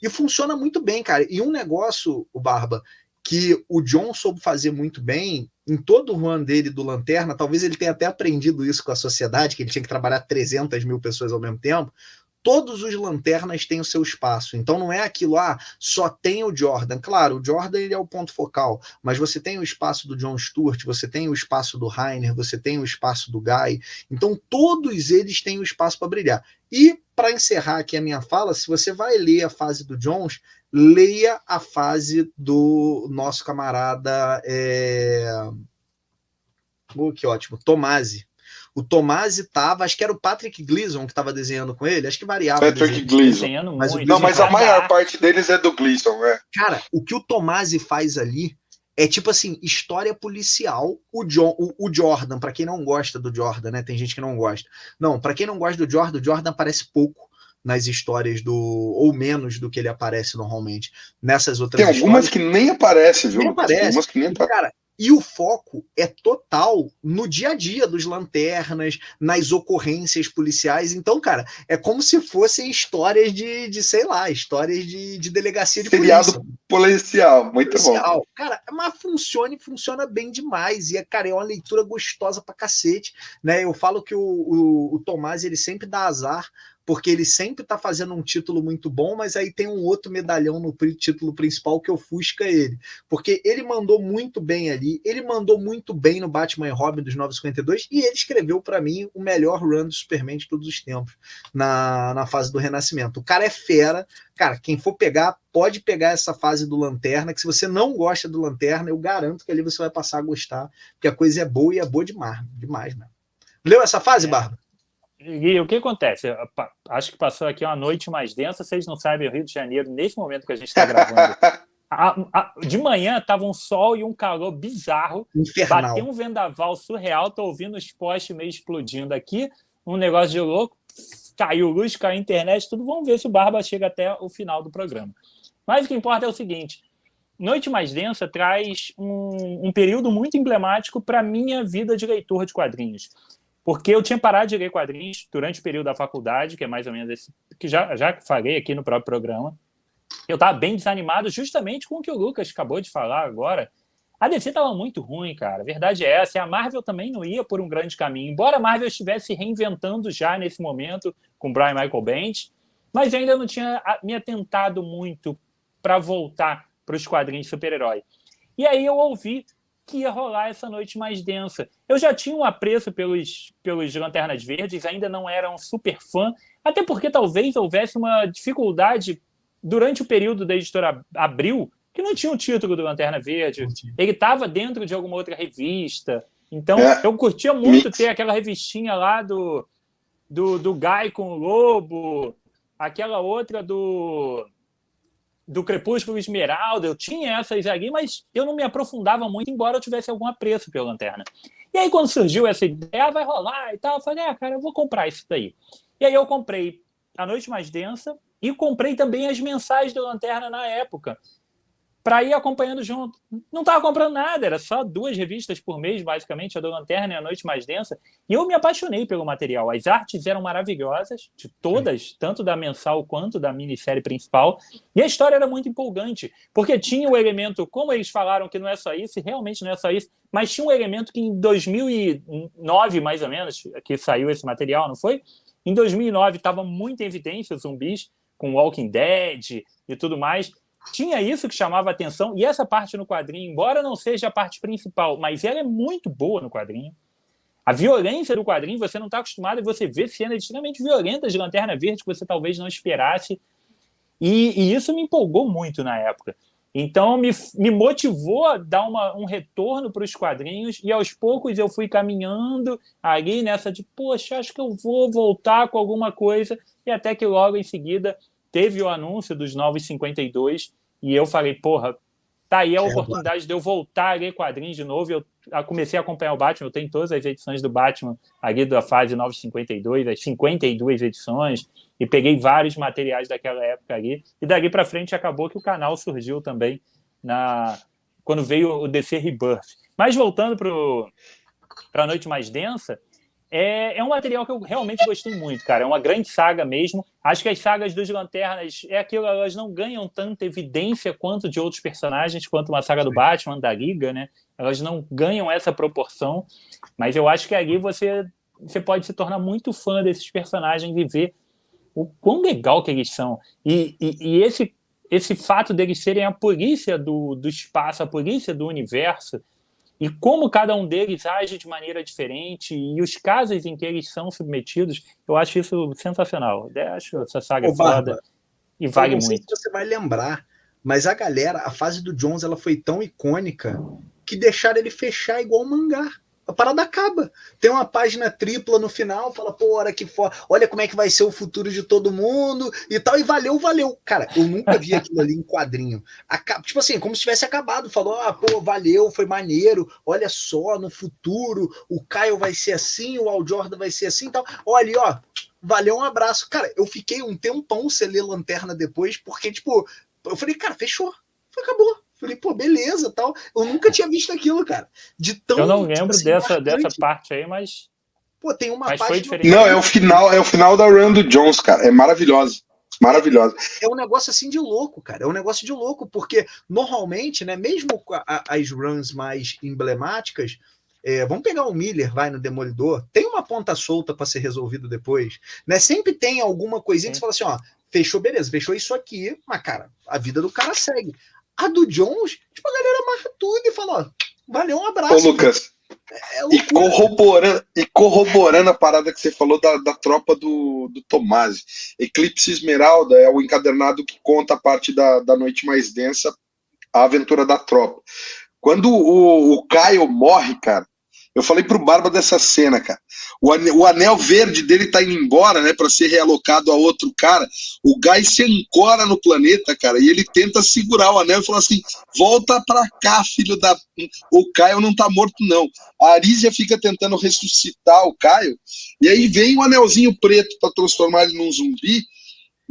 E funciona muito bem, cara. E um negócio, o Barba, que o John soube fazer muito bem, em todo o run dele do Lanterna, talvez ele tenha até aprendido isso com a sociedade, que ele tinha que trabalhar 300 mil pessoas ao mesmo tempo. Todos os Lanternas têm o seu espaço. Então não é aquilo, só tem o Jordan. Claro, o Jordan ele é o ponto focal, mas você tem o espaço do John Stewart, você tem o espaço do Rainer, você tem o espaço do Guy. Então todos eles têm o espaço para brilhar. E para encerrar aqui a minha fala, se você vai ler a fase do Jones, leia a fase do nosso camarada que ótimo, Tomasi. O Tomasi tava, acho que era o Patrick Gleason que estava desenhando com ele, acho que variava. Patrick Gleason. Mas a maior parte deles é do Gleason, né? Cara, o que o Tomasi faz ali é tipo assim, história policial. O Jordan, para quem não gosta do Jordan, né? Tem gente que não gosta. Não, para quem não gosta do Jordan aparece pouco nas histórias ou menos do que ele aparece normalmente nessas outras histórias. Tem algumas que nem aparecem, viu? Nem aparece. Algumas que nem cara, e o foco é total no dia a dia dos Lanternas, nas ocorrências policiais. Então, cara, é como se fossem histórias de sei lá, histórias de delegacia de seriado polícia. Policial, muito bom. Cara, mas funciona bem demais. E, cara, é uma leitura gostosa pra cacete. Né? Eu falo que o Tomás, ele sempre dá azar, porque ele sempre tá fazendo um título muito bom, mas aí tem um outro medalhão no título principal que ofusca ele. Porque ele mandou muito bem ali, ele mandou muito bem no Batman e Robin dos 952, e ele escreveu para mim o melhor run do Superman de todos os tempos, na fase do Renascimento. O cara é fera. Cara, quem for pegar, pode pegar essa fase do Lanterna, que se você não gosta do Lanterna, eu garanto que ali você vai passar a gostar, porque a coisa é boa e é boa demais, né? Leu essa fase, Bárbara? E o que acontece? Acho que passou aqui uma noite mais densa. Vocês não sabem, o Rio de Janeiro, nesse momento que a gente está gravando, de manhã estava um sol e um calor bizarro. Infernal. Bateu um vendaval surreal. Estou ouvindo os postes meio explodindo aqui. Um negócio de louco. Caiu luz, caiu internet, tudo. Vamos ver se o Barba chega até o final do programa. Mas o que importa é o seguinte. Noite Mais Densa traz um período muito emblemático para a minha vida de leitor de quadrinhos. porque eu tinha parado de ler quadrinhos durante o período da faculdade, que é mais ou menos esse, que já falei aqui no próprio programa. Eu estava bem desanimado justamente com o que o Lucas acabou de falar agora. A DC estava muito ruim, cara. A verdade é essa. E a Marvel também não ia por um grande caminho. Embora a Marvel estivesse reinventando já nesse momento com Brian Michael Bendis, mas ainda não tinha me atentado muito para voltar para os quadrinhos de super-herói. E aí eu ouvi que ia rolar essa noite mais densa. Eu já tinha um apreço pelos Lanternas Verdes, ainda não era um super fã, até porque talvez houvesse uma dificuldade durante o período da editora Abril, que não tinha um título do Lanterna Verde. Ele estava dentro de alguma outra revista. Então, eu curtia muito ter aquela revistinha lá do Guy com o Lobo, aquela outra do Crepúsculo Esmeralda. Eu tinha essas ali, mas eu não me aprofundava muito, embora eu tivesse algum apreço pela Lanterna. E aí, quando surgiu essa ideia, vai rolar e tal, eu falei, cara, eu vou comprar isso daí. E aí eu comprei A Noite Mais Densa e comprei também as mensais da Lanterna na época, para ir acompanhando junto. Não estava comprando nada, era só 2 revistas por mês, basicamente, a da Lanterna e A Noite Mais Densa, e eu me apaixonei pelo material. As artes eram maravilhosas, de todas, tanto da mensal quanto da minissérie principal, e a história era muito empolgante, porque tinha o elemento, como eles falaram que não é só isso, e realmente não é só isso, mas tinha um elemento que em 2009, mais ou menos, que saiu esse material, não foi? Em 2009 estava muito em evidência os zumbis, com Walking Dead e tudo mais. Tinha isso que chamava a atenção, e essa parte no quadrinho, embora não seja a parte principal, mas ela é muito boa no quadrinho. A violência do quadrinho, você não está acostumado, e você vê cenas extremamente violentas de Lanterna Verde que você talvez não esperasse, e isso me empolgou muito na época. Então me motivou a dar um retorno para os quadrinhos, e aos poucos eu fui caminhando ali nessa de, poxa, acho que eu vou voltar com alguma coisa, e até que logo em seguida teve o anúncio dos Novos 52, e eu falei, porra, tá aí a oportunidade de eu voltar a ler quadrinhos de novo. Eu comecei a acompanhar o Batman, eu tenho todas as edições do Batman ali da fase Novos 52, as 52 edições, e peguei vários materiais daquela época ali, e dali para frente acabou que o canal surgiu também quando veio o DC Rebirth. Mas voltando para A Noite Mais Densa, é um material que eu realmente gostei muito, cara. É uma grande saga mesmo. Acho que as sagas dos Lanternas elas não ganham tanta evidência quanto de outros personagens, quanto uma saga do Batman, da Liga, né? Elas não ganham essa proporção, mas eu acho que ali você pode se tornar muito fã desses personagens e ver o quão legal que eles são. E esse fato deles serem a polícia do espaço, a polícia do universo, e como cada um deles age de maneira diferente, e os casos em que eles são submetidos, eu acho isso sensacional. Eu acho essa saga foda e vale muito. Não sei se você vai lembrar, mas a fase do Jones, ela foi tão icônica que deixaram ele fechar igual um mangá. A parada acaba. Tem uma página tripla no final, fala, pô, olha como é que vai ser o futuro de todo mundo e tal, e valeu. Cara, eu nunca vi aquilo ali em quadrinho. Tipo assim, como se tivesse acabado. Falou, pô, valeu, foi maneiro, olha só, no futuro, o Kyle vai ser assim, o Hal Jordan vai ser assim e tal. Olha, ó, valeu, um abraço. Cara, eu fiquei um tempão sem ler Lanterna depois, porque, tipo, eu falei, cara, fechou, acabou. Falei, pô, beleza, tal. Eu nunca tinha visto aquilo, cara. Eu não lembro assim, dessa parte aí, mas... Pô, tem uma parte foi diferente. Não, é o final da run do Jones, cara. É maravilhosa. Maravilhosa. É um negócio assim de louco, cara. É um negócio de louco, porque normalmente, né, mesmo as runs mais emblemáticas, vamos pegar o Miller, vai, no Demolidor, tem uma ponta solta para ser resolvido depois, né? Sempre tem alguma coisinha que você fala assim, ó, fechou, beleza, fechou isso aqui, mas, cara, a vida do cara segue. A do Jones, tipo, a galera amarra tudo e fala, ó, valeu, um abraço. Ô, Lucas, e corroborando a parada que você falou da tropa do Tomasi. Eclipse Esmeralda é o encadernado que conta a parte da Noite Mais Densa, a aventura da tropa. Quando o Kyle morre, cara, eu falei pro Barba dessa cena, cara. O anel verde dele tá indo embora, né, pra ser realocado a outro cara. O Guy se ancora no planeta, cara, e ele tenta segurar o anel e fala assim, volta pra cá, filho da... O Kyle não tá morto, não. A Arisia fica tentando ressuscitar o Kyle, e aí vem o anelzinho preto pra transformar ele num zumbi,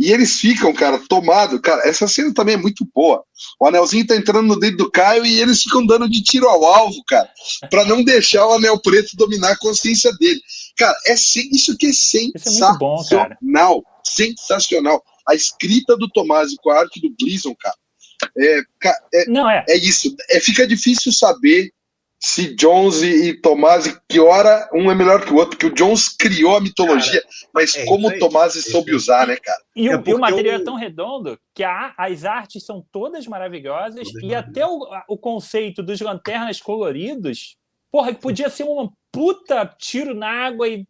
e eles ficam, cara, tomados. Cara, essa cena também é muito boa. O anelzinho tá entrando no dedo do Caio e eles ficam dando de tiro ao alvo, cara, pra não deixar o anel preto dominar a consciência dele. Cara, isso que é Isso é muito bom, cara. Sensacional. A escrita do Tomasi com a arte do Gleason, cara. Não, É isso. Fica difícil saber se Jones e Tomasi, que hora um é melhor que o outro, porque o Jones criou a mitologia, cara, mas como o Tomasi soube usar, né, cara? E o material é tão redondo que as artes são todas maravilhosas e até o conceito dos lanternas coloridos, porra, que podia ser um puta tiro na água e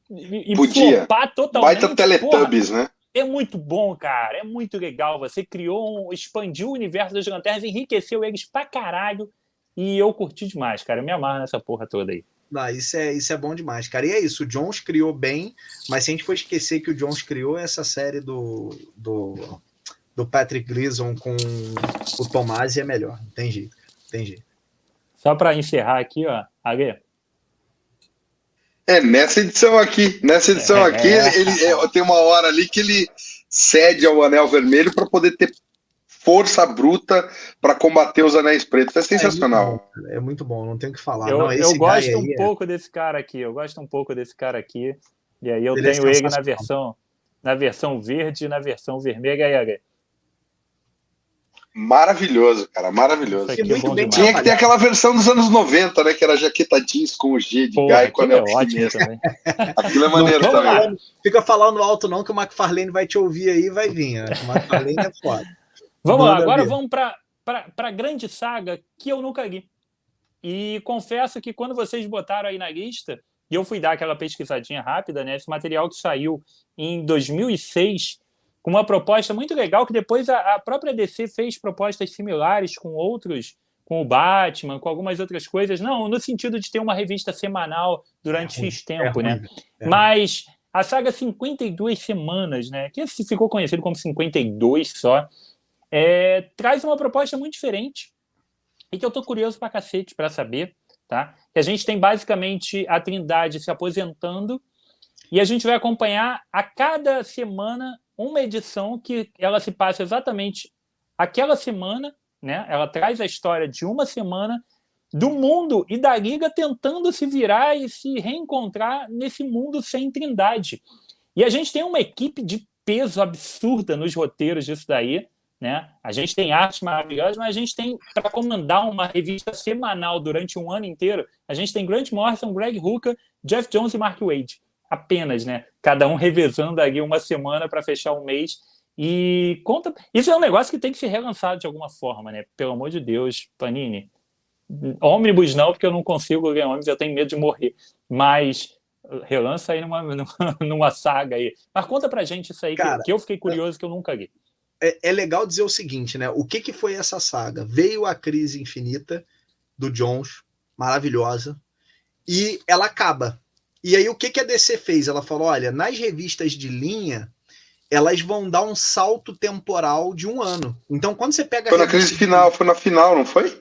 flopar totalmente. Baita Teletubbies, né? É muito bom, cara. É muito legal. Você expandiu o universo das lanternas, enriqueceu eles pra caralho. E eu curti demais, cara. Eu me amarro nessa porra toda aí. Não, isso é bom demais, cara. E é isso, o Jones criou bem, mas se a gente for esquecer que o Jones criou essa série do Patrick Gleason com o Tomasi, é melhor. Não tem jeito. Só pra encerrar aqui, ó. Ali. Nessa edição aqui, ele tem uma hora ali que ele cede ao Anel Vermelho para poder ter força bruta para combater os Anéis Pretos. É sensacional. É muito bom, não tem o que falar. Eu gosto um pouco desse cara aqui. E aí eu tenho ele na versão verde e na versão vermelha. Maravilhoso, cara, maravilhoso. Tinha que ter aquela versão dos anos 90, né? Que era jaqueta jeans com o G de Guy com anel ótimo também. Aquilo é maneiro também. Fica falando alto não, que o McFarlane vai te ouvir aí e vai vir. Né? O McFarlane é foda. Vamos lá, agora vamos para a grande saga que eu nunca li. E confesso que quando vocês botaram aí na lista, e eu fui dar aquela pesquisadinha rápida, né? Esse material que saiu em 2006, com uma proposta muito legal, que depois a própria DC fez propostas similares com outros, com o Batman, com algumas outras coisas. Não, no sentido de ter uma revista semanal durante X tempo, né? Mas a saga 52 semanas, né? Que ficou conhecido como 52 só, traz uma proposta muito diferente e que eu tô curioso pra cacete pra saber, tá? Que a gente tem basicamente a Trindade se aposentando e a gente vai acompanhar a cada semana uma edição que ela se passa exatamente aquela semana, né? Ela traz a história de uma semana do mundo e da Liga tentando se virar e se reencontrar nesse mundo sem Trindade. E a gente tem uma equipe de peso absurda nos roteiros disso daí, né? A gente tem arte maravilhosa, mas a gente tem, para comandar uma revista semanal durante um ano inteiro, a gente tem Grant Morrison, Greg Hooker, Jeff Jones e Mark Waid. Apenas, né? Cada um revezando ali uma semana para fechar um mês. E conta. Isso é um negócio que tem que ser relançado de alguma forma, né? Pelo amor de Deus, Panini. Ônibus não, porque eu não consigo ler ônibus, eu tenho medo de morrer. Mas relança aí numa saga aí. Mas conta pra gente isso aí, cara, que eu fiquei curioso, que eu nunca li. É legal dizer o seguinte, né? O que foi essa saga? Veio a Crise Infinita do Jones, maravilhosa, e ela acaba. E aí o que a DC fez? Ela falou, olha, nas revistas de linha, elas vão dar um salto temporal de um ano. Então, quando você pega... Foi na crise final, foi na final, não foi?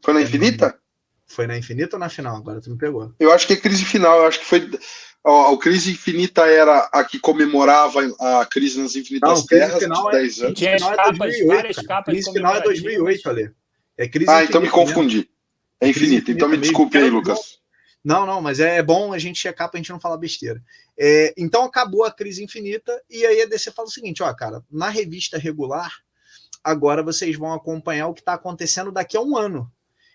Foi na Infinita? Foi na Infinita ou na final? Agora tu me pegou. Eu acho que é crise final, eu acho que foi... O Crise Infinita era a que comemorava a crise nas Infinitas Terras de 10 anos. Tinha várias capas. Crise final é 2008, Ale. É crise então me confundi. É Infinita, então me desculpe aí, Lucas. Não, mas é bom a gente checar pra gente não falar besteira. Então acabou a Crise Infinita e aí a DC fala o seguinte, ó, cara, na revista regular, agora vocês vão acompanhar o que tá acontecendo daqui a um ano.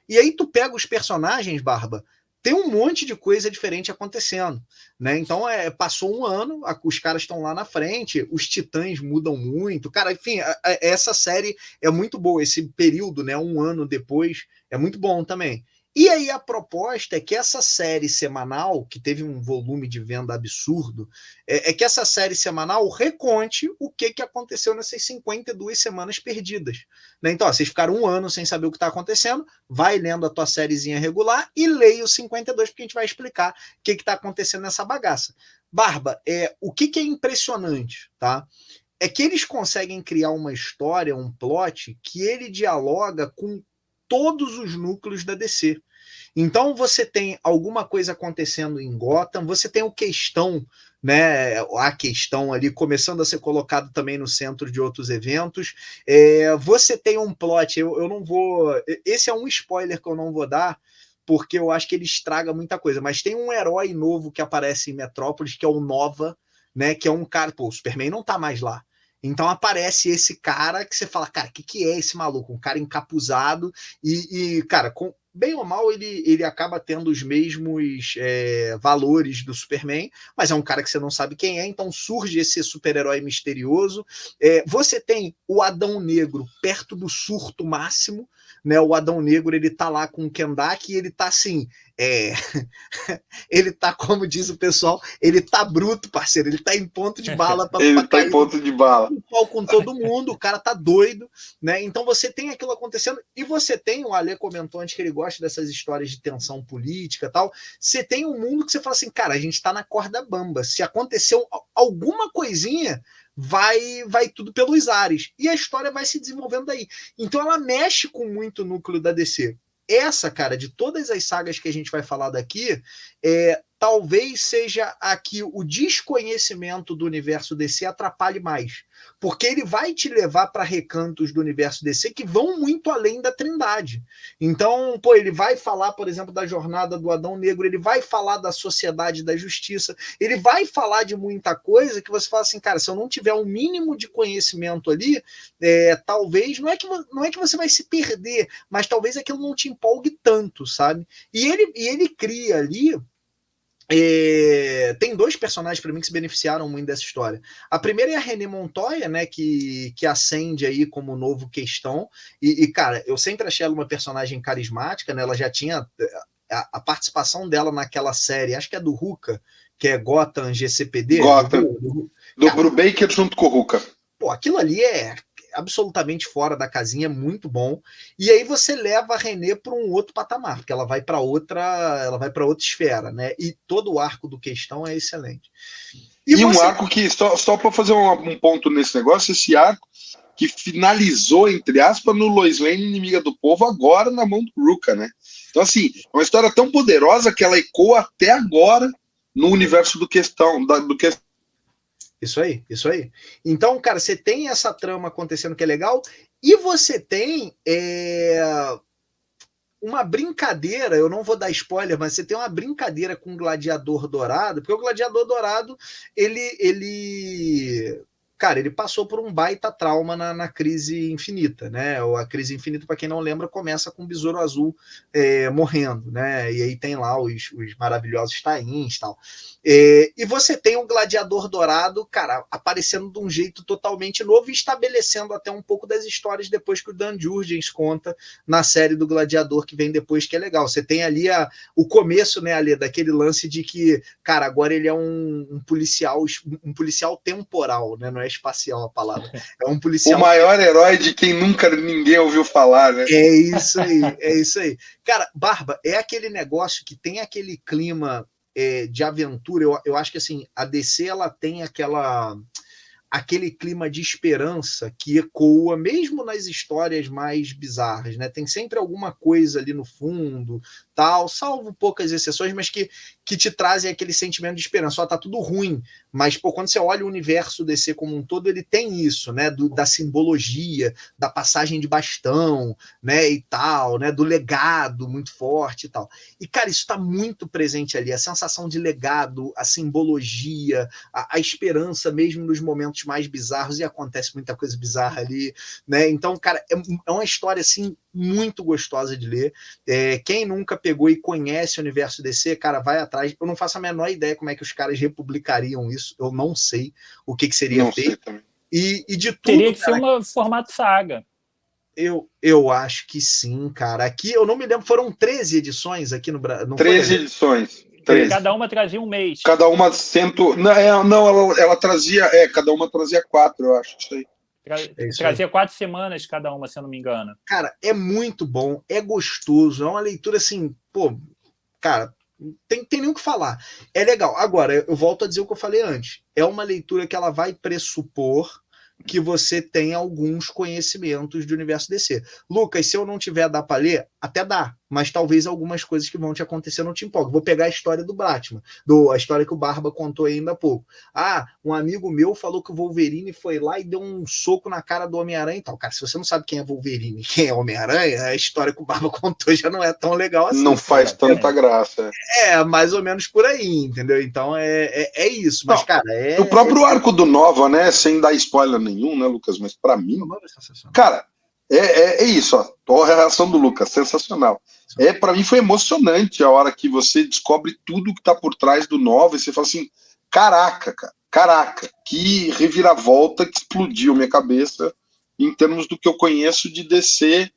E aí tu pega os personagens, Barba, tem um monte de coisa diferente acontecendo, né? Então, passou um ano, os caras estão lá na frente, os titãs mudam muito. Cara, enfim, essa série é muito boa, esse período, né? Um ano depois, é muito bom também. E aí a proposta é que essa série semanal, que teve um volume de venda absurdo, é que essa série semanal reconte o que aconteceu nessas 52 semanas perdidas. Né? Então, ó, vocês ficaram um ano sem saber o que está acontecendo, vai lendo a tua sériezinha regular e leia os 52, porque a gente vai explicar o que está acontecendo nessa bagaça. Barba, o que é impressionante, tá? É que eles conseguem criar uma história, um plot, que ele dialoga com todos os núcleos da DC. Então você tem alguma coisa acontecendo em Gotham, você tem o Questão, né? A Questão ali começando a ser colocado também no centro de outros eventos. Você tem um plot, eu não vou... Esse é um spoiler que eu não vou dar, porque eu acho que ele estraga muita coisa. Mas tem um herói novo que aparece em Metrópolis, que é o Nova, né? Que é um cara... Pô, o Superman não tá mais lá. Então aparece esse cara que você fala, cara, o que é esse maluco? Um cara encapuzado cara, bem ou mal, ele acaba tendo os mesmos valores do Superman, mas é um cara que você não sabe quem é, então surge esse super-herói misterioso. Você tem o Adão Negro perto do surto máximo, né? O Adão Negro, ele tá lá com o Kendak e ele tá assim... ele tá, como diz o pessoal, ele tá bruto, parceiro, ele tá em ponto de bala ele tá em ponto de bala. Com todo mundo, o cara tá doido, né? Então você tem aquilo acontecendo, e você tem, o Ale comentou antes que ele gosta dessas histórias de tensão política e tal, você tem um mundo que você fala assim, cara, a gente tá na corda bamba, se aconteceu alguma coisinha, vai tudo pelos ares, e a história vai se desenvolvendo daí. Então ela mexe com muito o núcleo da DC. Essa, cara, de todas as sagas que a gente vai falar daqui, talvez seja a que o desconhecimento do universo DC atrapalhe mais. Porque ele vai te levar para recantos do universo DC que vão muito além da Trindade. Então, pô, ele vai falar, por exemplo, da jornada do Adão Negro, ele vai falar da sociedade da justiça, ele vai falar de muita coisa que você fala assim, cara, se eu não tiver um mínimo de conhecimento ali, talvez, não é que você vai se perder, mas talvez aquilo não te empolgue tanto, sabe? E ele cria ali tem dois personagens para mim que se beneficiaram muito dessa história. A primeira é a René Montoya, né, que acende aí como novo Questão. Cara, eu sempre achei ela uma personagem carismática, né? Ela já tinha a participação dela naquela série, acho que é do Ruka, que é Gotham GCPD. Gotham, do Brubaker junto com o Ruka. Pô, aquilo ali é absolutamente fora da casinha, muito bom. E aí você leva a René para um outro patamar, porque ela vai para outra esfera, né? E todo o arco do Questão é excelente. E um arco que, só para fazer um ponto nesse negócio, esse arco que finalizou, entre aspas, no Lois Lane, inimiga do povo, agora na mão do Ruka, né? Então, assim, é uma história tão poderosa que ela ecoa até agora no universo do Questão. Isso aí. Então, cara, você tem essa trama acontecendo que é legal, e você tem uma brincadeira, eu não vou dar spoiler, mas você tem uma brincadeira com o Gladiador Dourado, porque o Gladiador Dourado, cara, ele passou por um baita trauma na Crise Infinita, né? A Crise Infinita, para quem não lembra, começa com o Besouro Azul morrendo, né? E aí tem lá os maravilhosos tains e tal. E você tem o Gladiador Dourado, cara, aparecendo de um jeito totalmente novo e estabelecendo até um pouco das histórias depois que o Dan Jurgens conta na série do Gladiador que vem depois, que é legal. Você tem ali o começo, né, ali, daquele lance de que, cara, agora ele é um policial temporal, né? Não é espacial a palavra. É um policial. O maior herói de quem nunca ninguém ouviu falar, né? É isso aí. Cara, Barba, é aquele negócio que tem aquele clima de aventura. Eu acho que assim, a DC ela tem aquele clima de esperança que ecoa mesmo nas histórias mais bizarras, né? Tem sempre alguma coisa ali no fundo, tal, salvo poucas exceções, mas que te trazem aquele sentimento de esperança. Ó, tá tudo ruim, mas pô, quando você olha o universo DC como um todo, ele tem isso, né? Da simbologia, da passagem de bastão, né? E tal, né? Do legado muito forte e tal. E, cara, isso tá muito presente ali, a sensação de legado, a simbologia, a esperança mesmo nos momentos mais bizarros, e acontece muita coisa bizarra ali, né? Então, cara, é uma história, assim, muito gostosa de ler. Quem nunca pegou e conhece o universo DC, cara, vai atrás. Eu não faço a menor ideia como é que os caras republicariam isso. Eu não sei o que seria feito. E de tudo, teria que ser um formato saga. Eu acho que sim, cara. Aqui, eu não me lembro, foram 13 edições aqui no Brasil. 13 edições. 13. Cada uma trazia um mês. Cada uma Não, ela trazia. Cada uma trazia 4, eu acho. Isso aí. Trazia 4 semanas cada uma, se eu não me engano. Cara, é muito bom, é gostoso, é uma leitura assim, pô, cara, tem nem o que falar. É legal. Agora, eu volto a dizer o que eu falei antes. É uma leitura que ela vai pressupor que você tem alguns conhecimentos do universo DC. Lucas, se eu não tiver dá para ler, até dá, mas talvez algumas coisas que vão te acontecer não te empolguem. Vou pegar a história do Batman, a história que o Barba contou ainda há pouco. Um amigo meu falou que o Wolverine foi lá e deu um soco na cara do Homem-Aranha e tal. Cara, se você não sabe quem é Wolverine e quem é Homem-Aranha, a história que o Barba contou já não é tão legal assim. Não faz tanta graça. Mais ou menos por aí, entendeu? Então é isso. Mas, cara, o próprio arco do Nova, né? Sem dar spoiler nenhum, né, Lucas? Mas pra mim, cara, é isso, ó. A reação do Lucas, sensacional. Pra mim foi emocionante a hora que você descobre tudo que tá por trás do Nova e você fala assim, caraca, que reviravolta que explodiu minha cabeça em termos do que eu conheço de DC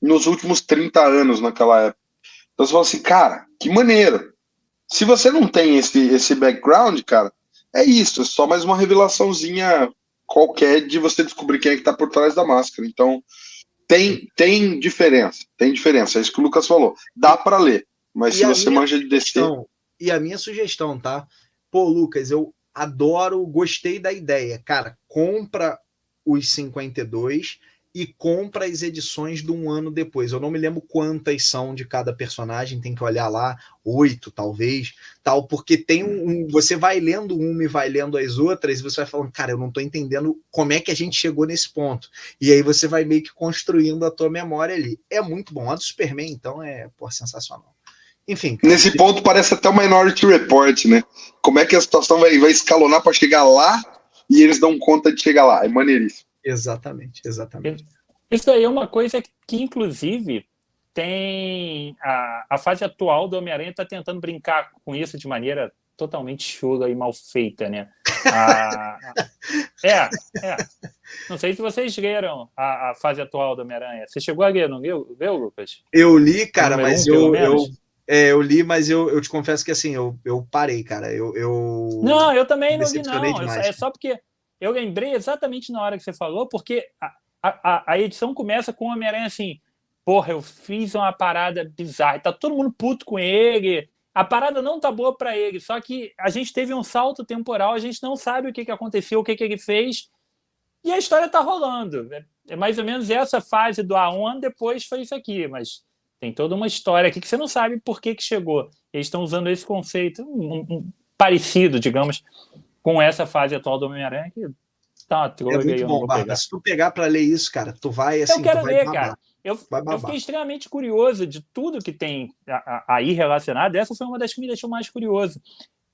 nos últimos 30 anos naquela época. Então você fala assim, cara, que maneiro. Se você não tem esse background, cara, é isso, é só mais uma revelaçãozinha qualquer de você descobrir quem é que tá por trás da máscara. Então, tem diferença, é isso que o Lucas falou. Dá para ler, mas se você manja de DC... E a minha sugestão, tá? Pô, Lucas, eu adoro, gostei da ideia. Cara, compra os 52 e compra as edições de um ano depois. Eu não me lembro quantas são de cada personagem, tem que olhar lá, 8 talvez, tal, porque tem você vai lendo uma e vai lendo as outras e você vai falando, cara, eu não tô entendendo como é que a gente chegou nesse ponto. E aí você vai meio que construindo a tua memória ali. É muito bom. A do Superman, então, sensacional. Enfim, cara, nesse ponto parece até o Minority Report, né? Como é que a situação vai escalonar para chegar lá e eles dão conta de chegar lá. É maneiríssimo. Exatamente. Isso aí é uma coisa que inclusive, tem a fase atual do Homem-Aranha está tentando brincar com isso de maneira totalmente chula e mal feita, né? Não sei se vocês leram a fase atual do Homem-Aranha. Você chegou a ler, não leu, Lucas? Eu li, cara, mas eu li, mas eu te confesso que assim, eu parei, cara. Não, eu também não li, não. Demais, é só porque eu lembrei exatamente na hora que você falou, porque a edição começa com o Homem-Aranha assim, porra, eu fiz uma parada bizarra, tá todo mundo puto com ele, a parada não tá boa pra ele, só que a gente teve um salto temporal, a gente não sabe o que aconteceu, o que ele fez, e a história tá rolando. É mais ou menos essa fase do um ano depois foi isso aqui, mas tem toda uma história aqui que você não sabe por que chegou. Eles estão usando esse conceito parecido, digamos, com essa fase atual do Homem-Aranha, que tá uma trolha, muito bom, Barba. Se tu pegar para ler isso, cara, tu vai assim, eu quero tu vai ler, babar. cara. Eu fiquei extremamente curioso de tudo que tem aí relacionado. Essa foi uma das que me deixou mais curioso.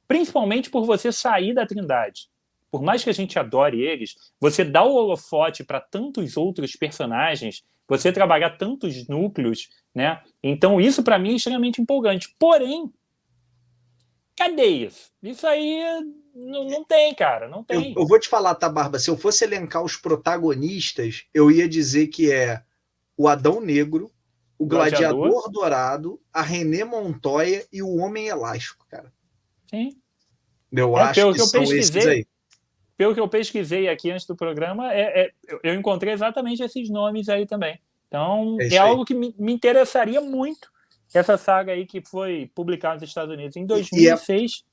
Principalmente por você sair da Trindade. Por mais que a gente adore eles, você dá o holofote para tantos outros personagens, você trabalhar tantos núcleos, né? Então isso para mim é extremamente empolgante. Porém, cadê isso? Isso aí não tem, cara, não tem. Eu vou te falar, tá, Barba? Se eu fosse elencar os protagonistas, eu ia dizer que é o Adão Negro, o Gladiador Dourado, a René Montoya e o Homem Elástico, cara. Sim. Eu acho que são esses aí. Pelo que eu pesquisei aqui antes do programa, eu encontrei exatamente esses nomes aí também. Então, é algo que me interessaria muito, essa saga aí que foi publicada nos Estados Unidos em 2006.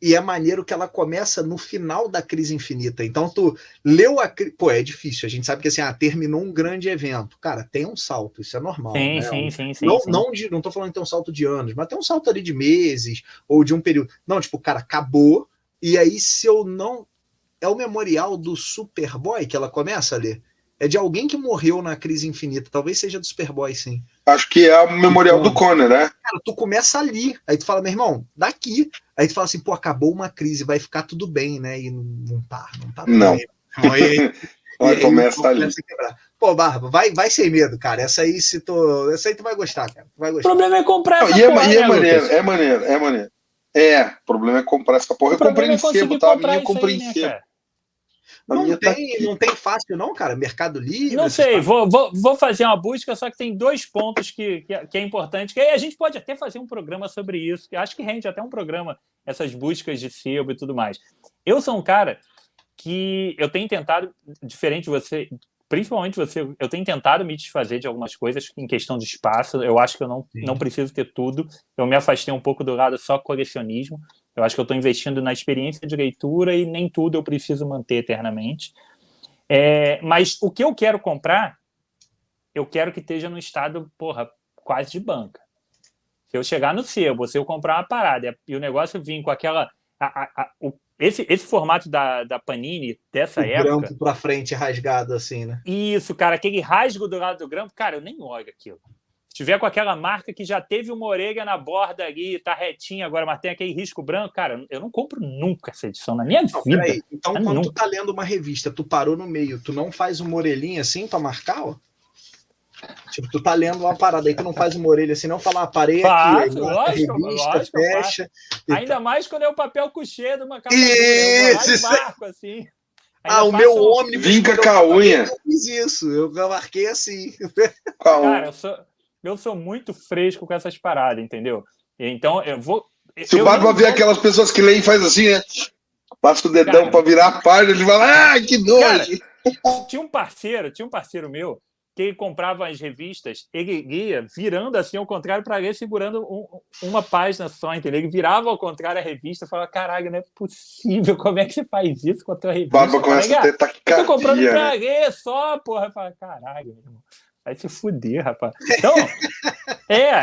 E é maneiro que ela começa no final da Crise Infinita. Então, tu leu a... Pô, é difícil. A gente sabe que assim, terminou um grande evento. Cara, tem um salto, isso é normal. Sim. Não tô falando que tem um salto de anos, mas tem um salto ali de meses ou de um período. Não, tipo, cara, acabou. E aí, se eu não... É o memorial do Superboy que ela começa a ler. É de alguém que morreu na Crise Infinita. Talvez seja do Superboy, sim. Acho que é o memorial do Connor, né? Cara, tu começa ali. Aí tu fala, meu irmão, daqui. Aí tu fala assim, pô, acabou uma crise, vai ficar tudo bem, né? E não tá tudo bem. Aí começa ali. Pô, Barba, vai sem medo, cara. Essa aí tu vai gostar, cara. Tu vai gostar. O problema é comprar essa porra, é maneiro. O problema é comprar essa porra. Eu comprei em sebo, tá? A minha eu comprei em sebo. Não tem fácil não, cara? Mercado Livre? Não sei, vou fazer uma busca, só que tem 2 pontos que é importante, que aí a gente pode até fazer um programa sobre isso, que acho que rende até um programa, essas buscas de sebo e tudo mais. Eu sou um cara que eu tenho tentado, diferente de você, principalmente você, eu tenho tentado me desfazer de algumas coisas em questão de espaço. Eu acho que eu não preciso ter tudo. Eu me afastei um pouco do lado só colecionismo. Eu acho que eu estou investindo na experiência de leitura e nem tudo eu preciso manter eternamente. Mas o que eu quero comprar, eu quero que esteja no estado, quase de banca. Se eu chegar no sebo, se eu comprar uma parada e o negócio vir com aquela... Esse formato da Panini dessa época... O grampo pra frente rasgado assim, né? Isso, cara, aquele rasgo do lado do grampo, cara, eu nem olho aquilo. Se tiver com aquela marca que já teve uma orelha na borda ali, tá retinha agora, mas tem aquele risco branco, cara, eu não compro nunca essa edição na minha vida. Peraí. Então, quando tu tá lendo uma revista, tu parou no meio, tu não faz uma orelhinha assim pra marcar, ó? Tipo, tu tá lendo uma parada aí, tu não faz uma orelha assim, não fala, parei aqui, lógico, revista, fecha. Ainda mais quando é o papel couché de uma capa dura, eu vou lá e marco assim. O meu ônibus... Vinca com a unha. Eu fiz isso, eu marquei assim. Cara, eu sou muito fresco com essas paradas, entendeu? Então, eu vou... Se o Barba ver aquelas pessoas que leem e faz assim, né? Passa o dedão pra virar a página, ele fala, que nojo! Cara, tinha um parceiro meu, que ele comprava as revistas, ele ia virando assim ao contrário para ler, segurando uma página só, entendeu? Ele virava ao contrário a revista e falava, caralho, não é possível, como é que você faz isso com a tua revista? Barba começa a ter taquicardia. Eu tô comprando pra ler só, porra. Eu falo, caralho, meu irmão. Vai se fuder, rapaz.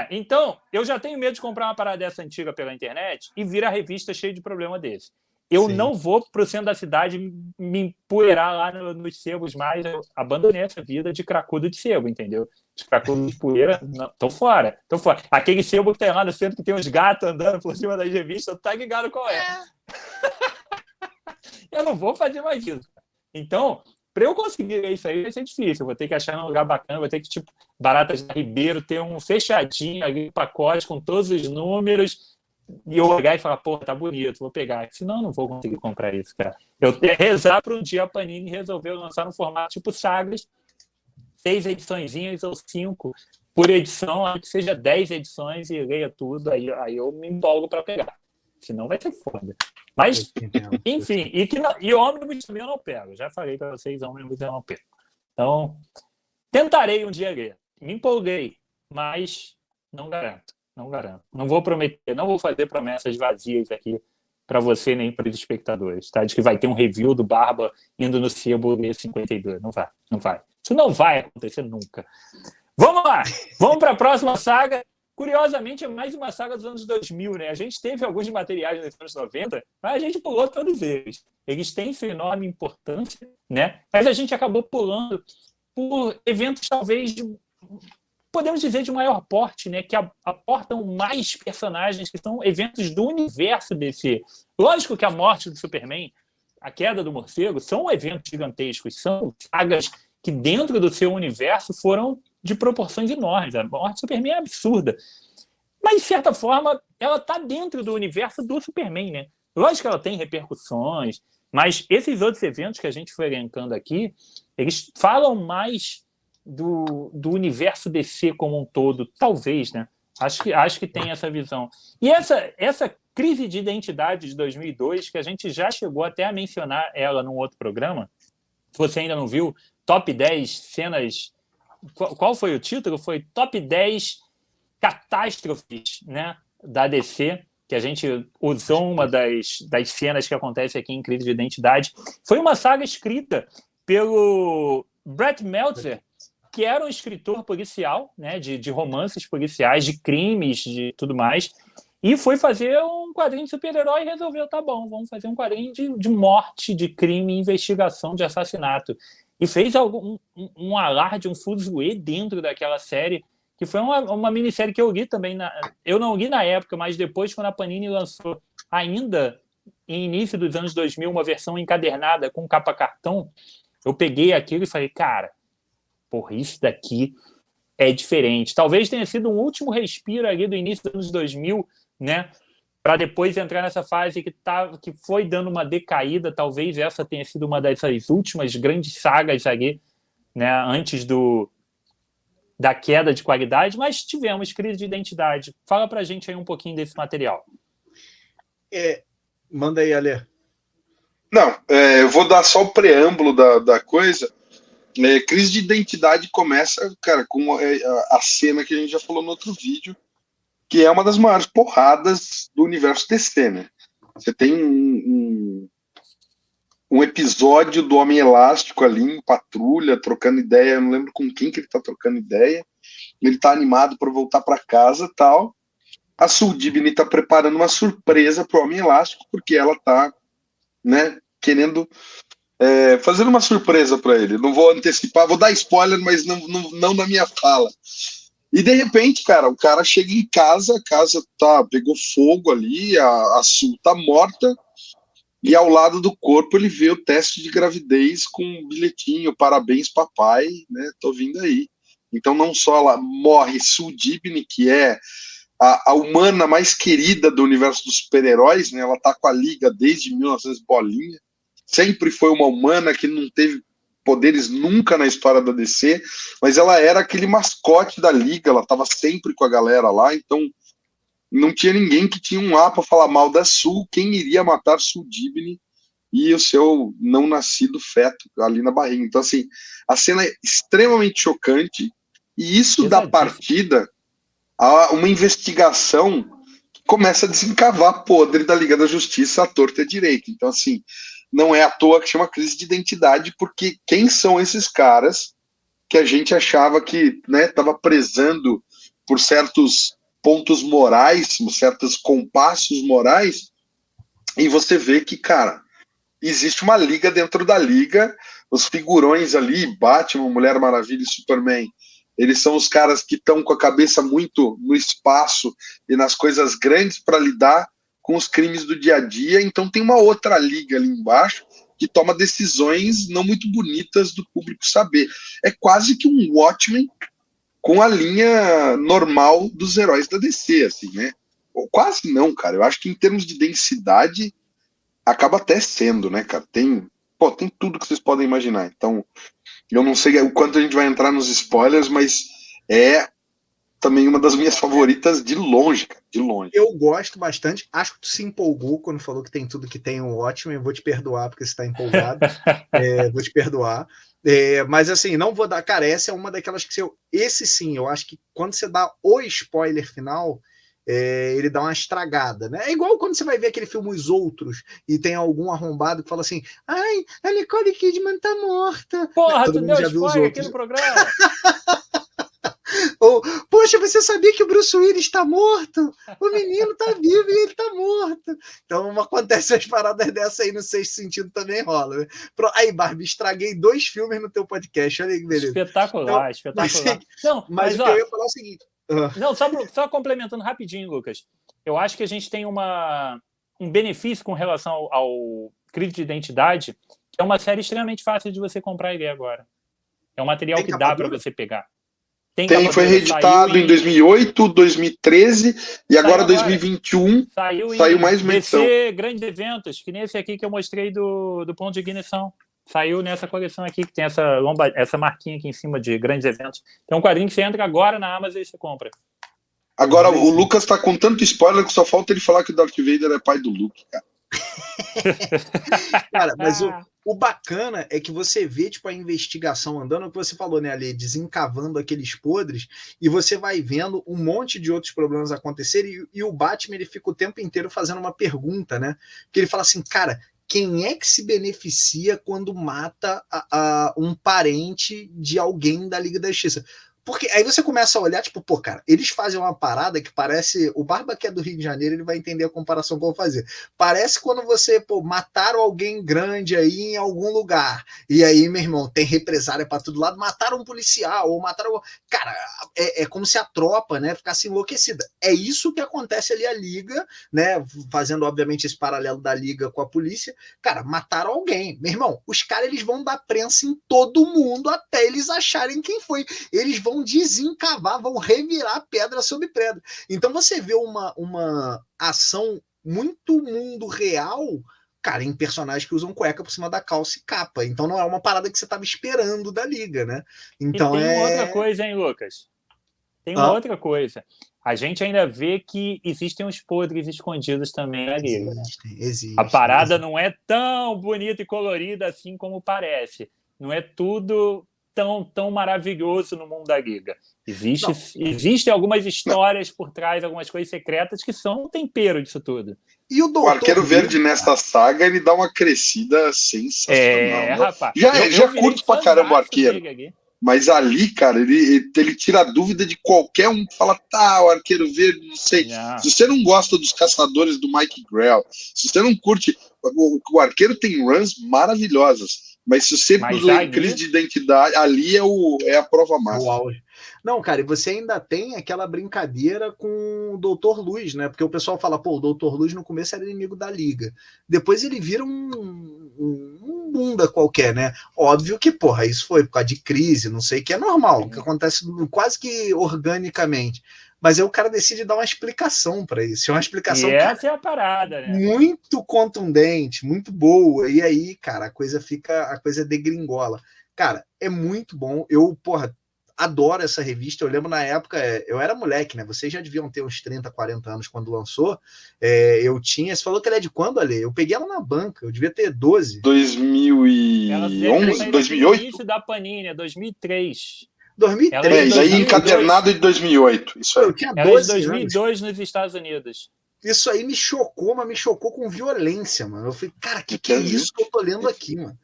Então, eu já tenho medo de comprar uma parada dessa antiga pela internet e vir a revista cheia de problema desse. Eu não vou pro centro da cidade me empoeirar lá nos sebos mais. Eu abandonei essa vida de cracudo de sebo, entendeu? De cracudo de poeira, não, tô fora. Aquele sebo que tem lá no centro que tem uns gatos andando por cima das revistas, tá ligado qual é. Eu não vou fazer mais isso. Então, para eu conseguir isso aí vai ser difícil. Eu vou ter que achar um lugar bacana, vou ter que, tipo, Baratas da Ribeiro, ter um fechadinho ali, um pacote com todos os números, e eu olhar e falar, pô, tá bonito, vou pegar. Senão eu não vou conseguir comprar isso, cara. Eu tenho que rezar para um dia a Panini resolver lançar no formato tipo sagas, 6 ediçõezinhas ou 5 por edição, que seja 10 edições e leia tudo, aí eu me empolgo para pegar. Senão vai ser foda. Mas, enfim, e ônibus também eu não pego. Já falei para vocês, ônibus eu não pego. Então, tentarei um dia ler. Me empolguei, mas não garanto. Não vou prometer, não vou fazer promessas vazias aqui para você nem para os espectadores, tá? De que vai ter um review do Barba indo no sebo ler 52. Não vai. Isso não vai acontecer nunca. Vamos lá! Vamos para a próxima saga. Curiosamente, é mais uma saga dos anos 2000, né? A gente teve alguns materiais nos anos 90, mas a gente pulou todos eles. Eles têm sua enorme importância, né? Mas a gente acabou pulando por eventos, talvez, podemos dizer, de maior porte, né? Que aportam mais personagens, que são eventos do universo DC. Lógico que a morte do Superman, a queda do morcego, são eventos gigantescos, são sagas que, dentro do seu universo, foram de proporções enormes. A morte do Superman é absurda. Mas, de certa forma, ela está dentro do universo do Superman, né? Lógico que ela tem repercussões, mas esses outros eventos que a gente foi elencando aqui, eles falam mais do universo DC como um todo, talvez, né? Acho que tem essa visão. E essa crise de identidade de 2002, que a gente já chegou até a mencionar ela num outro programa, se você ainda não viu, Top 10 cenas... Qual foi o título? Foi Top 10 catástrofes, né, da DC, que a gente usou uma das cenas que acontece aqui em Crise de Identidade. Foi uma saga escrita pelo Brett Meltzer, que era um escritor policial, né, de romances policiais, de crimes, de tudo mais, e foi fazer um quadrinho de super-herói e resolveu, tá bom, vamos fazer um quadrinho de morte, de crime, investigação, de assassinato. E fez um alarde, um fuzuê dentro daquela série, que foi uma minissérie que eu li também. Eu não li na época, mas depois, quando a Panini lançou, ainda em início dos anos 2000, uma versão encadernada com capa cartão, eu peguei aquilo e falei, cara, porra, isso daqui é diferente. Talvez tenha sido um último respiro ali do início dos anos 2000, né? Para depois entrar nessa fase que foi dando uma decaída. Talvez essa tenha sido uma dessas últimas grandes sagas ali, né, antes da queda de qualidade, mas tivemos crise de identidade. Fala pra gente aí um pouquinho desse material. Manda aí, Ale. Não, eu vou dar só o preâmbulo da coisa. Crise de identidade começa, cara, com a cena que a gente já falou no outro vídeo, que é uma das maiores porradas do universo DC, né? Você tem um episódio do Homem Elástico ali em patrulha, trocando ideia, eu não lembro com quem que ele tá trocando ideia, ele tá animado para voltar para casa e tal, a Suldibny tá preparando uma surpresa pro Homem Elástico, porque ela tá, né, querendo fazer uma surpresa para ele. Não vou antecipar, vou dar spoiler, mas não na minha fala. E de repente, cara, o cara chega em casa, a casa pegou fogo ali, a Sul tá morta, e ao lado do corpo ele vê o teste de gravidez com um bilhetinho, parabéns papai, né, tô vindo aí. Então não só ela morre Suldibny, que é a humana mais querida do universo dos super-heróis, né, ela tá com a Liga desde 1900 bolinha, sempre foi uma humana que não teve poderes nunca na história da DC, mas ela era aquele mascote da Liga, ela estava sempre com a galera lá, então não tinha ninguém que tinha um A para falar mal da Sul, quem iria matar Suldibny e o seu não nascido feto ali na barriga. Então, assim, a cena é extremamente chocante, e isso dá partida a uma investigação que começa a desencavar podre da Liga da Justiça à torta e à direita. Então, assim, não é à toa que chama crise de identidade, porque quem são esses caras que a gente achava que estava prezando por certos pontos morais, certos compassos morais, e você vê que, cara, existe uma liga dentro da liga, os figurões ali, Batman, Mulher Maravilha e Superman, eles são os caras que estão com a cabeça muito no espaço e nas coisas grandes para lidar com os crimes do dia a dia, então tem uma outra liga ali embaixo que toma decisões não muito bonitas do público saber. É quase que um Watchmen com a linha normal dos heróis da DC, assim, né? Ou quase não, cara. Eu acho que em termos de densidade acaba até sendo, né, cara? Tem tudo que vocês podem imaginar. Então, eu não sei o quanto a gente vai entrar nos spoilers, mas é também uma das minhas favoritas de longe, cara, de longe. Eu gosto bastante. Acho que tu se empolgou quando falou que tem tudo que tem um ótimo. Eu vou te perdoar porque você está empolgado. Vou te perdoar. Mas assim, não vou dar. Cara, essa é uma daquelas que esse sim, eu acho que quando você dá o spoiler final, ele dá uma estragada, né? É igual quando você vai ver aquele filme Os Outros e tem algum arrombado que fala assim: ai, a Nicole Kidman tá morta. Porra, todo tu mundo deu já viu Os spoiler Outros. aqui no programa. Ou, poxa, você sabia que o Bruce Willis está morto? O menino está vivo e ele está morto. Então, acontece as paradas dessa aí no Sexto Sentido também rola. Né? Aí, Barbie, estraguei 2 filmes no teu podcast. Olha aí que beleza. Espetacular, então, espetacular. Mas o que eu ia falar é o seguinte... Não, só complementando rapidinho, Lucas. Eu acho que a gente tem um benefício com relação ao crise de identidade, que é uma série extremamente fácil de você comprar e ver agora. É um material que dá para você pegar. Foi reeditado em 2008, 2013 e agora 2021 saiu mais uma edição. DC Grandes Eventos, que nem esse aqui que eu mostrei do ponto de ignição. Saiu nessa coleção aqui, que tem essa marquinha aqui em cima de Grandes Eventos. Tem um quadrinho que você entra agora na Amazon e você compra. Agora, o Lucas tá com tanto spoiler que só falta ele falar que o Darth Vader é pai do Luke, cara. Cara, mas o bacana é que você vê tipo, a investigação andando, o que você falou, né, ali, desencavando aqueles podres, e você vai vendo um monte de outros problemas acontecerem, e o Batman ele fica o tempo inteiro fazendo uma pergunta, né? Que ele fala assim, cara, quem é que se beneficia quando mata um parente de alguém da Liga da Justiça? Porque aí você começa a olhar, tipo, pô, cara, eles fazem uma parada que parece... O Barba que é do Rio de Janeiro, ele vai entender a comparação que eu vou fazer. Parece quando você, mataram alguém grande aí em algum lugar. E aí, meu irmão, tem represália pra todo lado. Mataram um policial, ou mataram... Cara, é como se a tropa, né, ficasse enlouquecida. É isso que acontece ali a Liga, né, fazendo, obviamente, esse paralelo da Liga com a polícia. Cara, mataram alguém. Meu irmão, os caras, eles vão dar prensa em todo mundo até eles acharem quem foi. Eles vão desencavar, vão revirar pedra sobre pedra. Então você vê uma ação muito mundo real, cara, em personagens que usam cueca por cima da calça e capa. Então não é uma parada que você estava esperando da Liga, né? Então e tem uma outra coisa, hein, Lucas? Tem uma outra coisa. A gente ainda vê que existem uns podres escondidos também na Liga. Existe. A parada não é tão bonita e colorida assim como parece. Não é tudo tão maravilhoso no mundo da Liga. Existem algumas histórias por trás, algumas coisas secretas que são um tempero disso tudo. E o Arqueiro Verde nessa saga, ele dá uma crescida sensacional. Rapaz. Já curto pra caramba o Arqueiro. Mas ali, cara, ele tira a dúvida de qualquer um que fala, tá, o Arqueiro Verde, não sei. Se você não gosta dos Caçadores do Mike Grell, se você não curte, o Arqueiro tem runs maravilhosas, mas se você lê crise de identidade, ali é a prova máxima. Não, cara, e você ainda tem aquela brincadeira com o Dr. Luz, né? Porque o pessoal fala, pô, o Dr. Luz no começo era inimigo da Liga. Depois ele vira um bunda qualquer, né? Óbvio que, porra, isso foi por causa de crise, não sei, que é normal, que acontece quase que organicamente. Mas aí o cara decide dar uma explicação para isso. É uma explicação essa é a parada, né? Muito contundente, muito boa. E aí, cara, a coisa degringola. Cara, é muito bom. Eu, porra, adoro essa revista. Eu lembro na época, eu era moleque, né? Vocês já deviam ter uns 30, 40 anos quando lançou. Eu tinha. Você falou que ela é de quando, Ale? Eu peguei ela na banca, eu devia ter 12. 2011, 2008? Início da Panini, 2003. 2003. Isso aí encadernado de 2008. Isso aí. Eu tinha 12 anos. 2002 nos Estados Unidos. Isso aí me chocou, mas me chocou com violência, mano. Eu falei, cara, que é isso que eu tô lendo aqui, mano?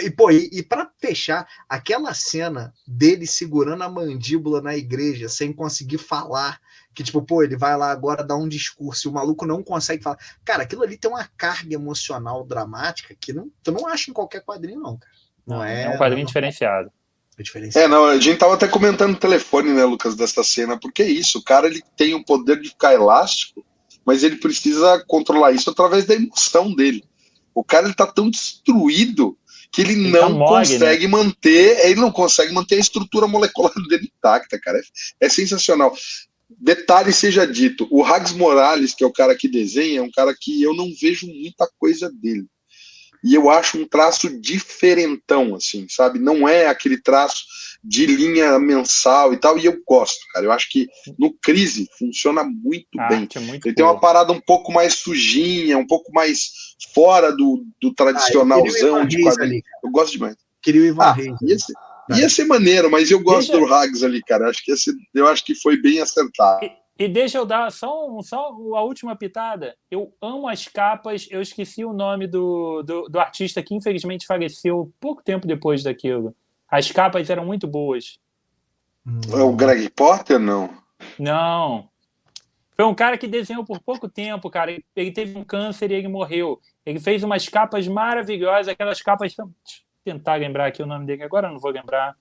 E, pô, e para fechar, aquela cena dele segurando a mandíbula na igreja sem conseguir falar, que tipo, pô, ele vai lá agora dar um discurso e o maluco não consegue falar. Cara, aquilo ali tem uma carga emocional dramática que tu não acha em qualquer quadrinho, não, cara. Não é um quadrinho diferenciado. Não, a gente tava até comentando no telefone, né, Lucas, dessa cena, porque é isso, o cara ele tem o poder de ficar elástico, mas ele precisa controlar isso através da emoção dele. O cara ele tá tão destruído que ele não consegue manter, ele não consegue manter a estrutura molecular dele intacta, cara. É sensacional. Detalhe seja dito, o Rags Morales, que é o cara que desenha, é um cara que eu não vejo muita coisa dele. E eu acho um traço diferentão, assim, sabe? Não é aquele traço de linha mensal e tal, e eu gosto, cara. Eu acho que no Crise funciona muito bem. Ele tem uma parada um pouco mais sujinha, um pouco mais fora do tradicionalzão de quadrinho. Eu gosto demais. Queria o Ivan Reis. Ia ser maneiro, mas eu gosto do Rags ali, cara. Eu acho que foi bem acertado. E deixa eu dar só a última pitada. Eu amo as capas. Eu esqueci o nome do artista que infelizmente faleceu pouco tempo depois daquilo. As capas eram muito boas. É o Greg Porter, não? Não. Foi um cara que desenhou por pouco tempo, cara. Ele teve um câncer e ele morreu. Ele fez umas capas maravilhosas. Aquelas capas... Deixa eu tentar lembrar aqui o nome dele. Agora eu não vou lembrar.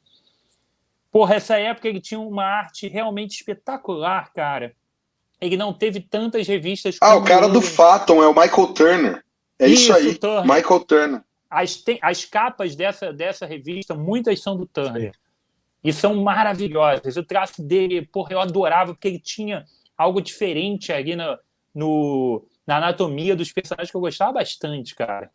Porra, essa época ele tinha uma arte realmente espetacular, cara. Ele não teve tantas revistas... o cara do Phaeton é o Michael Turner. É isso aí, Turner. Michael Turner. As capas dessa revista, muitas são do Turner. Sim. E são maravilhosas. O traço dele, porra, eu adorava, porque ele tinha algo diferente ali na anatomia dos personagens que eu gostava bastante, cara.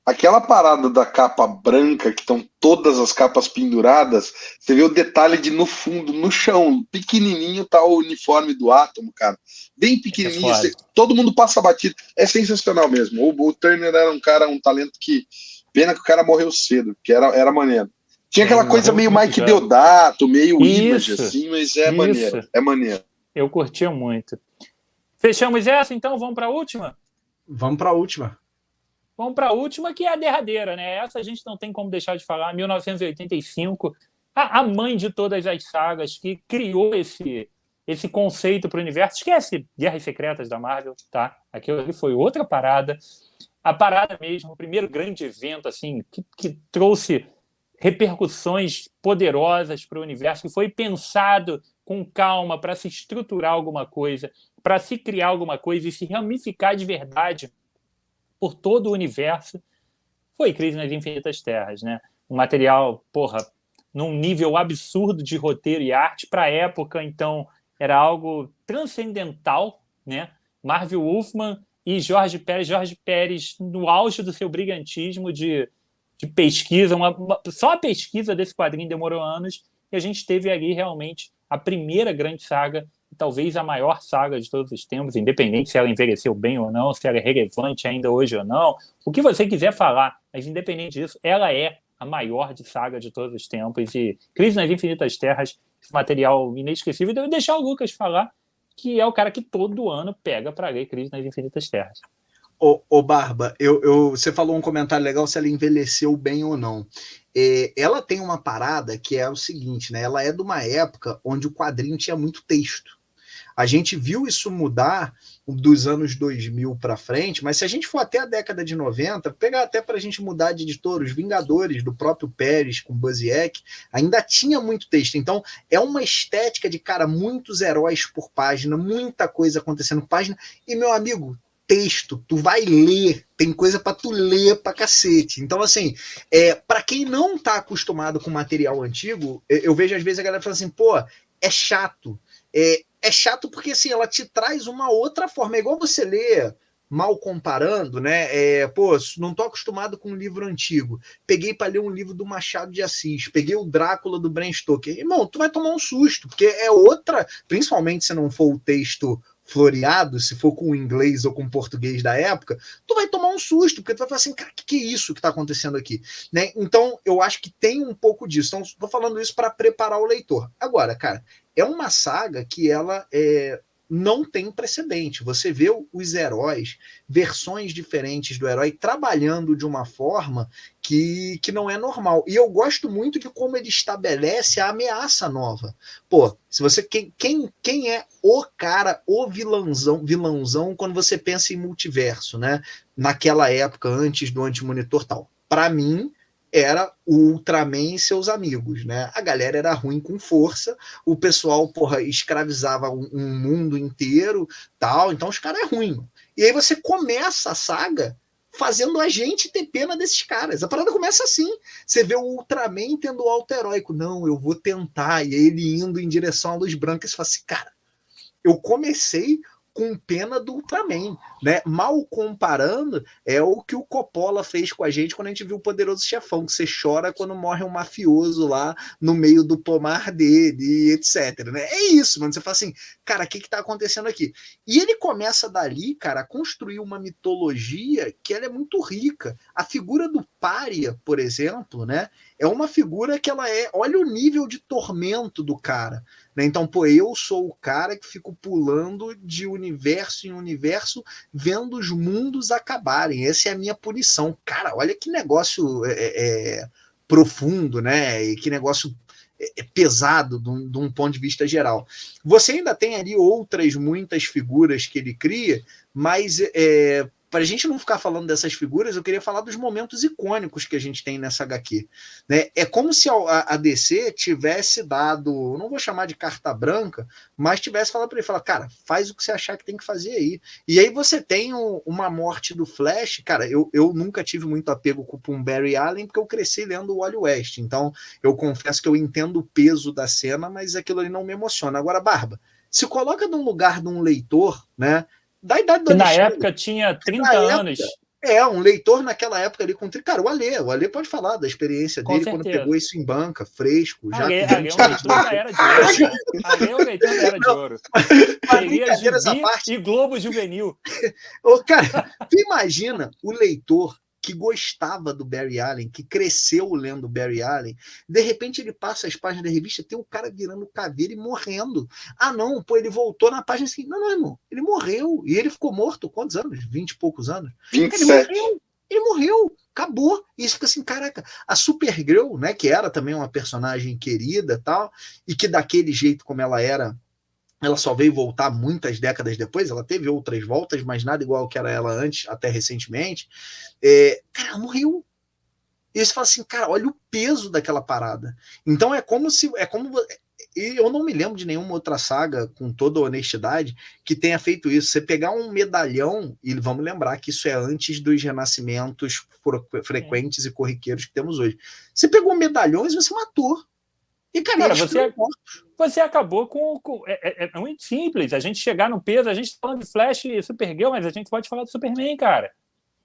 Aquela parada da capa branca, que estão todas as capas penduradas, você vê o detalhe de no fundo, no chão, pequenininho, tá o uniforme do Átomo, cara. Bem pequenininho, todo mundo passa batido. É sensacional mesmo. O Turner era um talento que... Pena que o cara morreu cedo, que era maneiro. Tinha aquela coisa meio Mike Deodato, meio Image, assim, mas maneiro. É maneiro. Eu curtia muito. Fechamos essa, então? Vamos para a última? Vamos para a última. Vamos para a última, que é a derradeira, né? Essa a gente não tem como deixar de falar. 1985, a mãe de todas as sagas, que criou esse conceito para o universo. Esquece Guerras Secretas da Marvel, tá? Aquilo ali foi outra parada. A parada mesmo, o primeiro grande evento assim, que trouxe repercussões poderosas para o universo, que foi pensado com calma para se estruturar alguma coisa, para se criar alguma coisa e se ramificar de verdade por todo o universo, foi Crise nas Infinitas Terras, né? Um material, porra, num nível absurdo de roteiro e arte para a época, então era algo transcendental, né? Marvel Wolfman e Jorge Pérez no auge do seu brilhantismo de pesquisa, só a pesquisa desse quadrinho demorou anos, e a gente teve ali realmente a primeira grande saga, talvez a maior saga de todos os tempos, independente se ela envelheceu bem ou não, se ela é relevante ainda hoje ou não, o que você quiser falar, mas independente disso, ela é a maior saga de todos os tempos, e Crise nas Infinitas Terras, esse material inesquecível. Devo deixar o Lucas falar, que é o cara que todo ano pega para ler Crise nas Infinitas Terras. Ô Barba, você falou um comentário legal se ela envelheceu bem ou não. Ela tem uma parada que é o seguinte, né? Ela é de uma época onde o quadrinho tinha muito texto. A gente viu isso mudar dos anos 2000 para frente, mas se a gente for até a década de 90, pegar até para a gente mudar de editor, os Vingadores, do próprio Pérez com Busiek, ainda tinha muito texto. Então, é uma estética de, cara, muitos heróis por página, muita coisa acontecendo por página, e, meu amigo, texto, tu vai ler, tem coisa para tu ler pra cacete. Então, assim, para quem não tá acostumado com material antigo, eu vejo às vezes a galera falando assim, pô, é chato. É chato porque assim, ela te traz uma outra forma. É igual você ler, mal comparando, né? Pô, não tô acostumado com um livro antigo. Peguei para ler um livro do Machado de Assis, peguei o Drácula do Bram Stoker. Irmão, tu vai tomar um susto, porque é outra, principalmente se não for o texto floreado, se for com o inglês ou com o português da época, tu vai tomar um susto, porque tu vai falar assim, cara, o que é isso que está acontecendo aqui? Né? Então, eu acho que tem um pouco disso. Então, estou falando isso para preparar o leitor. Agora, cara, é uma saga que ela não tem precedente. Você vê os heróis, versões diferentes do herói, trabalhando de uma forma que não é normal. E eu gosto muito de como ele estabelece a ameaça nova. Pô, se você quem é o cara, o vilãozão quando você pensa em multiverso, né? Naquela época, antes do Anti-Monitor tal. Para mim, era o Ultraman e seus amigos, né? A galera era ruim com força, o pessoal, porra, escravizava um mundo inteiro, tal, então os caras é ruim. E aí você começa a saga fazendo a gente ter pena desses caras. A parada começa assim. Você vê o Ultraman tendo o alto heróico. Não, eu vou tentar. E aí ele indo em direção à luz branca e você fala assim, cara, eu comecei com pena do Ultraman, né? Mal comparando, é o que o Coppola fez com a gente quando a gente viu o Poderoso Chefão, que você chora quando morre um mafioso lá no meio do pomar dele, etc, né? É isso, mano. Você fala assim, cara, o que tá acontecendo aqui? E ele começa dali, cara, a construir uma mitologia que ela é muito rica. A figura do Pária, por exemplo, né? É uma figura que ela olha o nível de tormento do cara, né? Então, pô, eu sou o cara que fico pulando de universo em universo, vendo os mundos acabarem. Essa é a minha punição. Cara, olha que negócio profundo, né? E que negócio pesado de um ponto de vista geral. Você ainda tem ali muitas figuras que ele cria, mas para a gente não ficar falando dessas figuras, eu queria falar dos momentos icônicos que a gente tem nessa HQ. Né? É como se a DC tivesse dado, não vou chamar de carta branca, mas tivesse falado para ele, cara, faz o que você achar que tem que fazer aí. E aí você tem uma morte do Flash, cara, eu nunca tive muito apego com o Barry Allen, porque eu cresci lendo o Wally West, então eu confesso que eu entendo o peso da cena, mas aquilo ali não me emociona. Agora, Barba, se coloca no lugar de um leitor, né, da idade do que na época tinha 30 anos. Um leitor naquela época ali com 30. Cara, o Alê pode falar da experiência dele quando pegou isso em banca, fresco. Alê é um leitor da Era de Ouro. Alê é um leitor da Era de Ouro. Seria Gibi e Globo Juvenil. Cara, tu imagina o leitor que gostava do Barry Allen, que cresceu lendo Barry Allen, de repente ele passa as páginas da revista, tem o cara virando caveira e morrendo. Ah, não, pô, ele voltou na página assim, não, irmão, ele morreu. E ele ficou morto, quantos anos? 20 e poucos anos? 27. Ele morreu, acabou. E isso fica assim, caraca, a Supergirl, né, que era também uma personagem querida tal, e que daquele jeito como ela era, ela só veio voltar muitas décadas depois, ela teve outras voltas, mas nada igual ao que era ela antes, até recentemente. Cara, ela morreu. E você fala assim, cara, olha o peso daquela parada. Então é como e eu não me lembro de nenhuma outra saga, com toda a honestidade, que tenha feito isso. Você pegar um medalhão, e vamos lembrar que isso é antes dos renascimentos frequentes e corriqueiros que temos hoje. Você pegou medalhões e você matou. E, cara você acabou com é muito simples. A gente chegar no peso, a gente está falando de Flash e Supergirl, mas a gente pode falar do Superman, cara.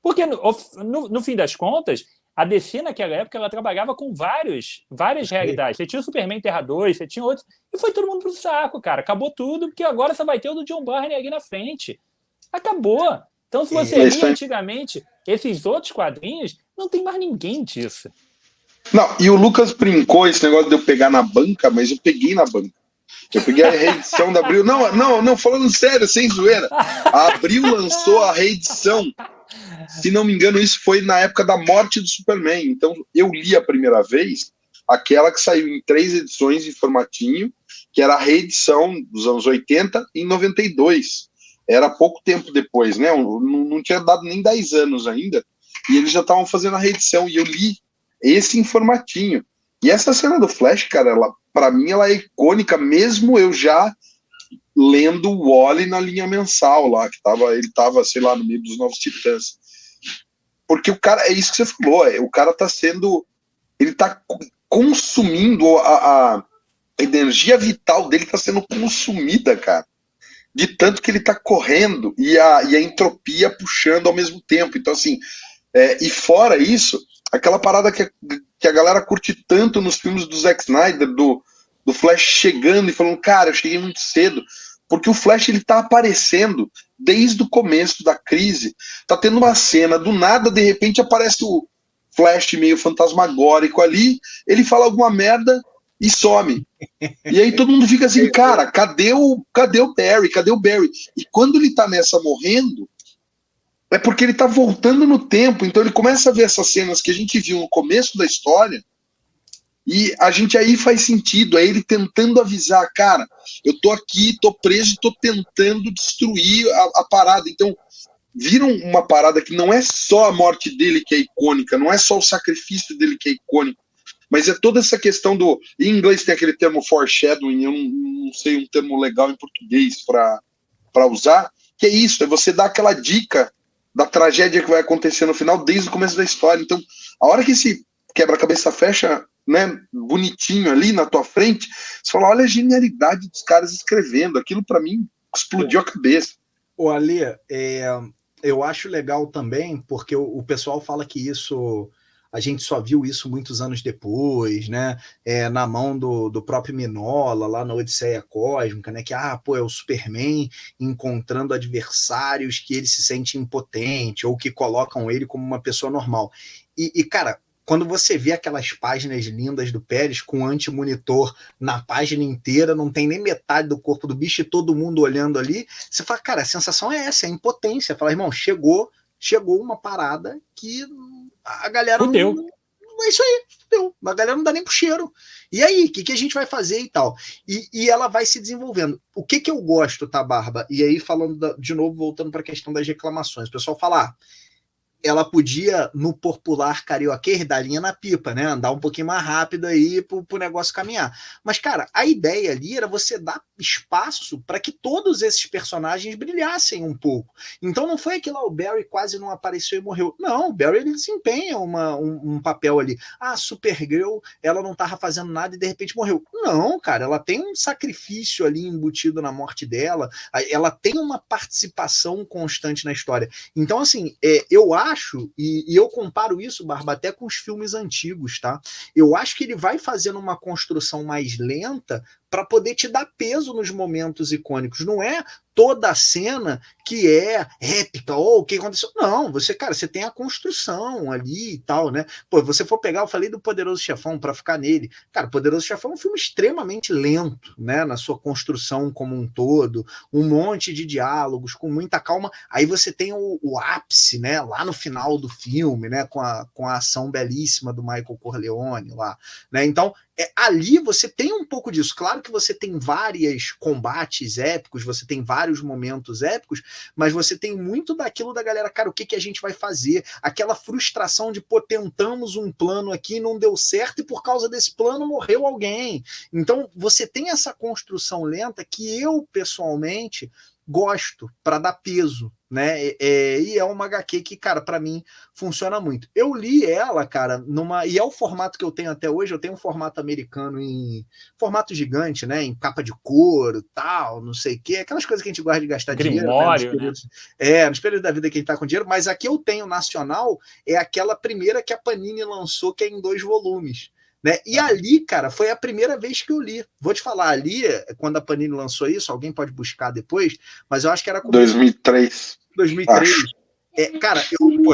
Porque, no fim das contas, a DC, naquela época, ela trabalhava com várias realidades. Você tinha o Superman Terra 2, você tinha outros, e foi todo mundo pro saco, cara. Acabou tudo, porque agora você vai ter o do John Byrne ali na frente. Acabou. Então, se você lia antigamente esses outros quadrinhos, não tem mais ninguém disso. Não, e o Lucas brincou esse negócio de eu pegar na banca, mas eu peguei na banca. Eu peguei a reedição da Abril. Não, falando sério, sem zoeira. A Abril lançou a reedição Se não me engano, isso foi na época da morte do Superman. Então, eu li a primeira vez aquela que saiu em 3 edições em formatinho, que era a reedição dos anos 80 em 92. Era pouco tempo depois, né? Não tinha dado nem 10 anos ainda. E eles já estavam fazendo a reedição. E eu li esse em formatinho. E essa cena do Flash, cara, para mim, ela é icônica, mesmo eu já lendo o Wally na linha mensal lá, que ele tava, sei lá, no meio dos Novos Titãs. Porque o cara, é isso que você falou, o cara tá sendo, ele tá consumindo a energia vital dele, tá sendo consumida, cara, de tanto que ele tá correndo e a entropia puxando ao mesmo tempo. Então, assim, e fora isso, aquela parada que a galera curte tanto nos filmes do Zack Snyder, do Flash chegando e falando, cara, eu cheguei muito cedo, porque o Flash ele tá aparecendo desde o começo da crise. Tá tendo uma cena, do nada, de repente aparece o Flash meio fantasmagórico ali, ele fala alguma merda e some. E aí todo mundo fica assim, cara, cadê o Barry? Cadê o Barry? E quando ele tá nessa morrendo, é porque ele tá voltando no tempo, então ele começa a ver essas cenas que a gente viu no começo da história, e a gente aí faz sentido, é ele tentando avisar, cara, eu tô aqui, tô preso, tô tentando destruir a parada. Então, viram uma parada que não é só a morte dele que é icônica, não é só o sacrifício dele que é icônico, mas é toda essa questão do... Em inglês tem aquele termo foreshadowing, eu não sei um termo legal em português para usar, que é isso, é você dar aquela dica da tragédia que vai acontecer no final desde o começo da história. Então, a hora que esse quebra-cabeça fecha, né, bonitinho ali na tua frente, você fala, olha a genialidade dos caras escrevendo. Aquilo para mim explodiu a cabeça. O Ale, eu acho legal também, porque o pessoal fala que isso, a gente só viu isso muitos anos depois, né? Na mão do próprio Minola, lá na Odisseia Cósmica, né? Que é o Superman encontrando adversários que ele se sente impotente ou que colocam ele como uma pessoa normal. E cara, quando você vê aquelas páginas lindas do Pérez com anti-monitor na página inteira, não tem nem metade do corpo do bicho e todo mundo olhando ali, você fala, cara, a sensação é essa, é impotência. Fala, irmão, chegou uma parada que a galera Fudeu. não é isso aí, fudeu. A galera não dá nem pro cheiro. E aí, o que a gente vai fazer e tal? E ela vai se desenvolvendo. O que eu gosto, tá, Barba? E aí, falando de novo, voltando para a questão das reclamações, o pessoal fala, ela podia, no popular carioquês, dar linha na pipa, né? Andar um pouquinho mais rápido aí pro negócio caminhar. Mas, cara, a ideia ali era você dar espaço para que todos esses personagens brilhassem um pouco. Então não foi aquilo, o Barry quase não apareceu e morreu. Não, o Barry ele desempenha um papel ali. A Supergirl, ela não tava fazendo nada e de repente morreu. Não, cara, ela tem um sacrifício ali embutido na morte dela, ela tem uma participação constante na história. Então, assim, eu acho, e eu comparo isso, Barba, até com os filmes antigos, tá? Eu acho que ele vai fazendo uma construção mais lenta para poder te dar peso nos momentos icônicos. Não é toda a cena que é épica, ou o que aconteceu. Não, você tem a construção ali e tal, né? Pô, você for pegar, eu falei do Poderoso Chefão para ficar nele. Cara, Poderoso Chefão é um filme extremamente lento, né? Na sua construção como um todo, um monte de diálogos, com muita calma. Aí você tem o ápice, né? Lá no final do filme, né? Com a ação belíssima do Michael Corleone lá, né? Então, ali você tem um pouco disso. Claro que você tem vários combates épicos, você tem vários momentos épicos, mas você tem muito daquilo da galera, cara, o que a gente vai fazer? Aquela frustração de, pô, tentamos um plano aqui e não deu certo e por causa desse plano morreu alguém. Então, você tem essa construção lenta que eu, pessoalmente, gosto para dar peso, né? E é uma HQ que, cara, para mim funciona muito. Eu li ela, cara, e é o formato que eu tenho até hoje. Eu tenho um formato americano em formato gigante, né? Em capa de couro, tal, não sei o quê, aquelas coisas que a gente gosta de gastar Grimório, dinheiro, né? Nos períodos da vida que a gente tá com dinheiro. Mas aqui eu tenho nacional, é aquela primeira que a Panini lançou, que é em 2 volumes. Né? E ali, cara, foi a primeira vez que eu li. Vou te falar, ali, quando a Panini lançou isso, alguém pode buscar depois, mas eu acho que era... 2003. 2003. Cara,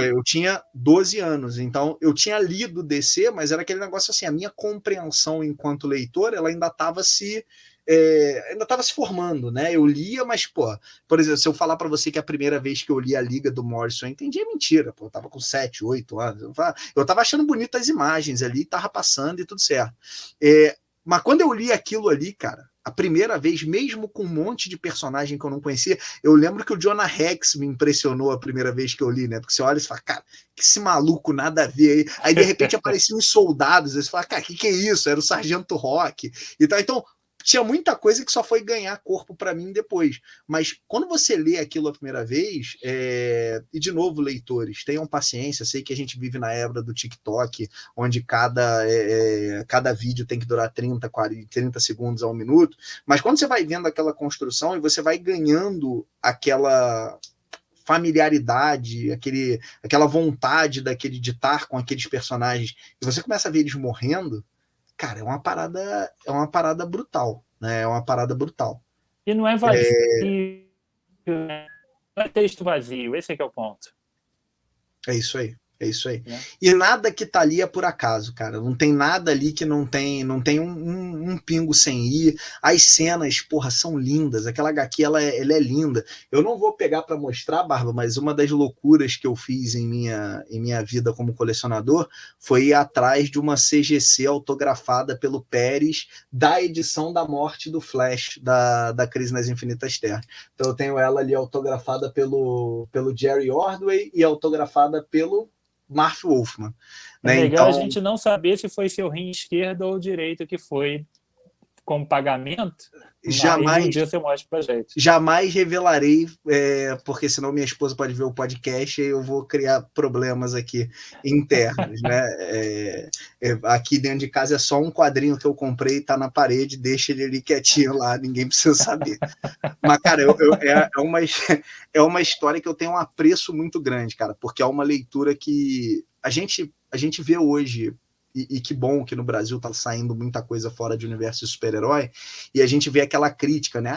eu tinha 12 anos, então eu tinha lido DC, mas era aquele negócio assim, a minha compreensão enquanto leitor, ela ainda estava se ainda estava se formando, né? Eu lia, mas, pô, por exemplo, se eu falar para você que a primeira vez que eu li a Liga do Morrison, eu entendi, é mentira, pô, eu tava com 7, 8 anos, eu tava achando bonitas as imagens ali, tava passando e tudo certo. Mas quando eu li aquilo ali, cara, a primeira vez, mesmo com um monte de personagem que eu não conhecia, eu lembro que o Jonah Rex me impressionou a primeira vez que eu li, né? Porque você olha e fala, cara, que esse maluco nada a ver. Aí de repente apareciam os soldados, aí você fala, cara, que é isso? Era o Sargento Rock. Então, tinha muita coisa que só foi ganhar corpo para mim depois. Mas quando você lê aquilo a primeira vez, e de novo, leitores, tenham paciência. Sei que a gente vive na era do TikTok, onde cada vídeo tem que durar 30, 40, 30 segundos a 1 minuto. Mas quando você vai vendo aquela construção e você vai ganhando aquela familiaridade, aquela vontade de estar com aqueles personagens, e você começa a ver eles morrendo, cara, é uma parada brutal, né? É uma parada brutal. E não é vazio, né? Não é texto vazio, esse é que é o ponto. É isso aí. E nada que tá ali é por acaso, cara. Não tem nada ali que não tem um pingo sem ir. As cenas, porra, são lindas. Aquela HQ, ela é linda. Eu não vou pegar para mostrar, Barba, mas uma das loucuras que eu fiz em minha vida como colecionador foi ir atrás de uma CGC autografada pelo Pérez da edição da morte do Flash, da Crise nas Infinitas Terras. Então eu tenho ela ali autografada pelo Jerry Ordway e autografada pelo Marv Wolfman. É legal a gente não saber se foi seu rim esquerdo ou direito que foi como pagamento. Jamais, um dia você mostra pra gente. Jamais revelarei, porque senão minha esposa pode ver o podcast e eu vou criar problemas aqui internos, né? Aqui dentro de casa é só um quadrinho que eu comprei, tá na parede, deixa ele ali quietinho lá, ninguém precisa saber. Mas, cara, é uma história que eu tenho um apreço muito grande, cara, porque é uma leitura que a gente vê hoje. E que bom que no Brasil tá saindo muita coisa fora de universo de super-herói, e a gente vê aquela crítica, né?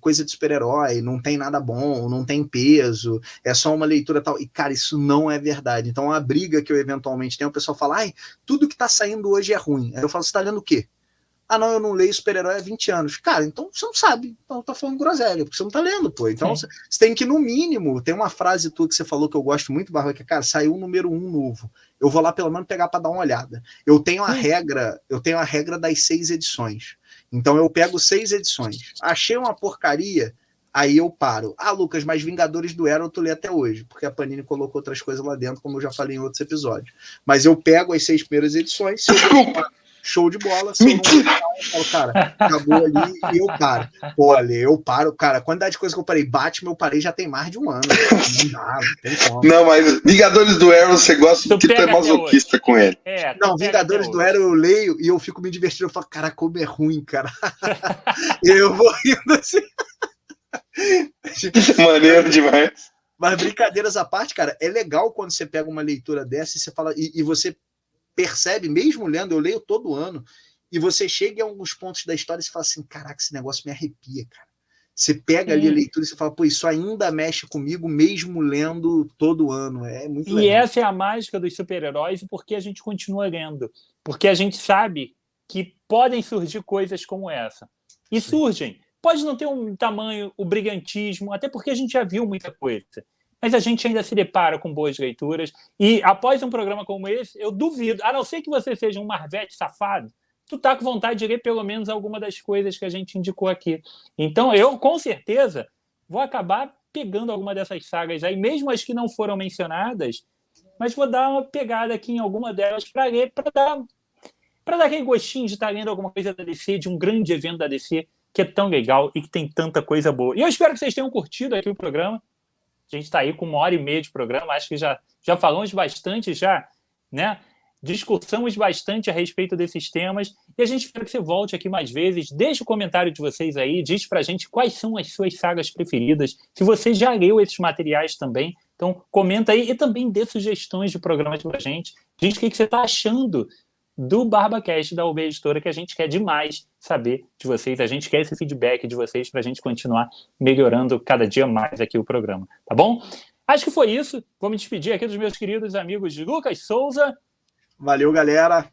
Coisa de super-herói, não tem nada bom, não tem peso, é só uma leitura tal. E, cara, isso não é verdade. Então, a briga que eu eventualmente tenho, o pessoal fala, tudo que tá saindo hoje é ruim. Aí eu falo, você tá lendo o quê? Não, eu não leio super-herói há 20 anos. Cara, então você não sabe. Então tá falando groselha, porque você não tá lendo, pô. Então você tem que, no mínimo, tem uma frase tua que você falou que eu gosto muito, Barba, que, cara, saiu o número 1 novo. Eu vou lá pelo menos pegar para dar uma olhada. Eu tenho a regra das 6 edições. Então eu pego 6 edições. Achei uma porcaria, aí eu paro. Lucas, mas Vingadores do Arrow tu lê até hoje, porque a Panini colocou outras coisas lá dentro, como eu já falei em outros episódios. Mas eu pego as 6 primeiras edições, se eu show de bola, se eu não gostar, eu falo, cara, acabou ali e eu paro. Olha, eu paro, cara, a quantidade de coisa que eu parei, Batman, eu parei já tem mais de um ano. Não dá, não tem como. Não, mas Vingadores do Arrow você gosta porque tu é masoquista com ele. Não, Vingadores do Arrow eu leio e eu fico me divertindo, eu falo, cara, como é ruim, cara. E eu vou rindo assim. Maneiro demais. Mas brincadeiras à parte, cara, é legal quando você pega uma leitura dessa e você fala, e você percebe, mesmo lendo, eu leio todo ano, e você chega em alguns pontos da história e você fala assim, caraca, esse negócio me arrepia, cara. Você pega ali a leitura e você fala, pô, isso ainda mexe comigo, mesmo lendo todo ano. É muito legal. E essa é a mágica dos super-heróis e por que a gente continua lendo. Porque a gente sabe que podem surgir coisas como essa. E surgem. Pode não ter um tamanho, o brigantismo, até porque a gente já viu muita coisa. Mas a gente ainda se depara com boas leituras. E após um programa como esse, eu duvido, a não ser que você seja um Marvete safado, tu tá com vontade de ler pelo menos alguma das coisas que a gente indicou aqui. Então eu, com certeza, vou acabar pegando alguma dessas sagas aí, mesmo as que não foram mencionadas, mas vou dar uma pegada aqui em alguma delas para ler, para dar aquele gostinho de estar lendo alguma coisa da DC, de um grande evento da DC, que é tão legal e que tem tanta coisa boa. E eu espero que vocês tenham curtido aqui o programa. A gente está aí com 1h30 de programa, acho que já falamos bastante, né? Discursamos bastante a respeito desses temas, e a gente espera que você volte aqui mais vezes. Deixe o comentário de vocês aí, diz pra gente quais são as suas sagas preferidas, se você já leu esses materiais também, então comenta aí e também dê sugestões de programas pra gente. Diz o que você está achando do BarbaCast da UB Editora, que a gente quer demais saber de vocês, a gente quer esse feedback de vocês pra gente continuar melhorando cada dia mais aqui o programa, tá bom? Acho que foi isso, vou me despedir aqui dos meus queridos amigos de Lucas Souza. Valeu, galera.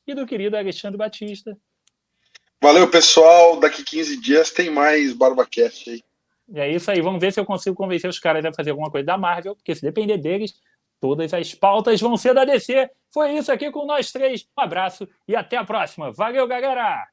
E do querido Alexandre Batista. Valeu, pessoal. Daqui 15 dias tem mais BarbaCast aí. E é isso aí. Vamos ver se eu consigo convencer os caras a fazer alguma coisa da Marvel, porque se depender deles, todas as pautas vão ser da DC. Foi isso aqui com nós três. Um abraço e até a próxima. Valeu, galera!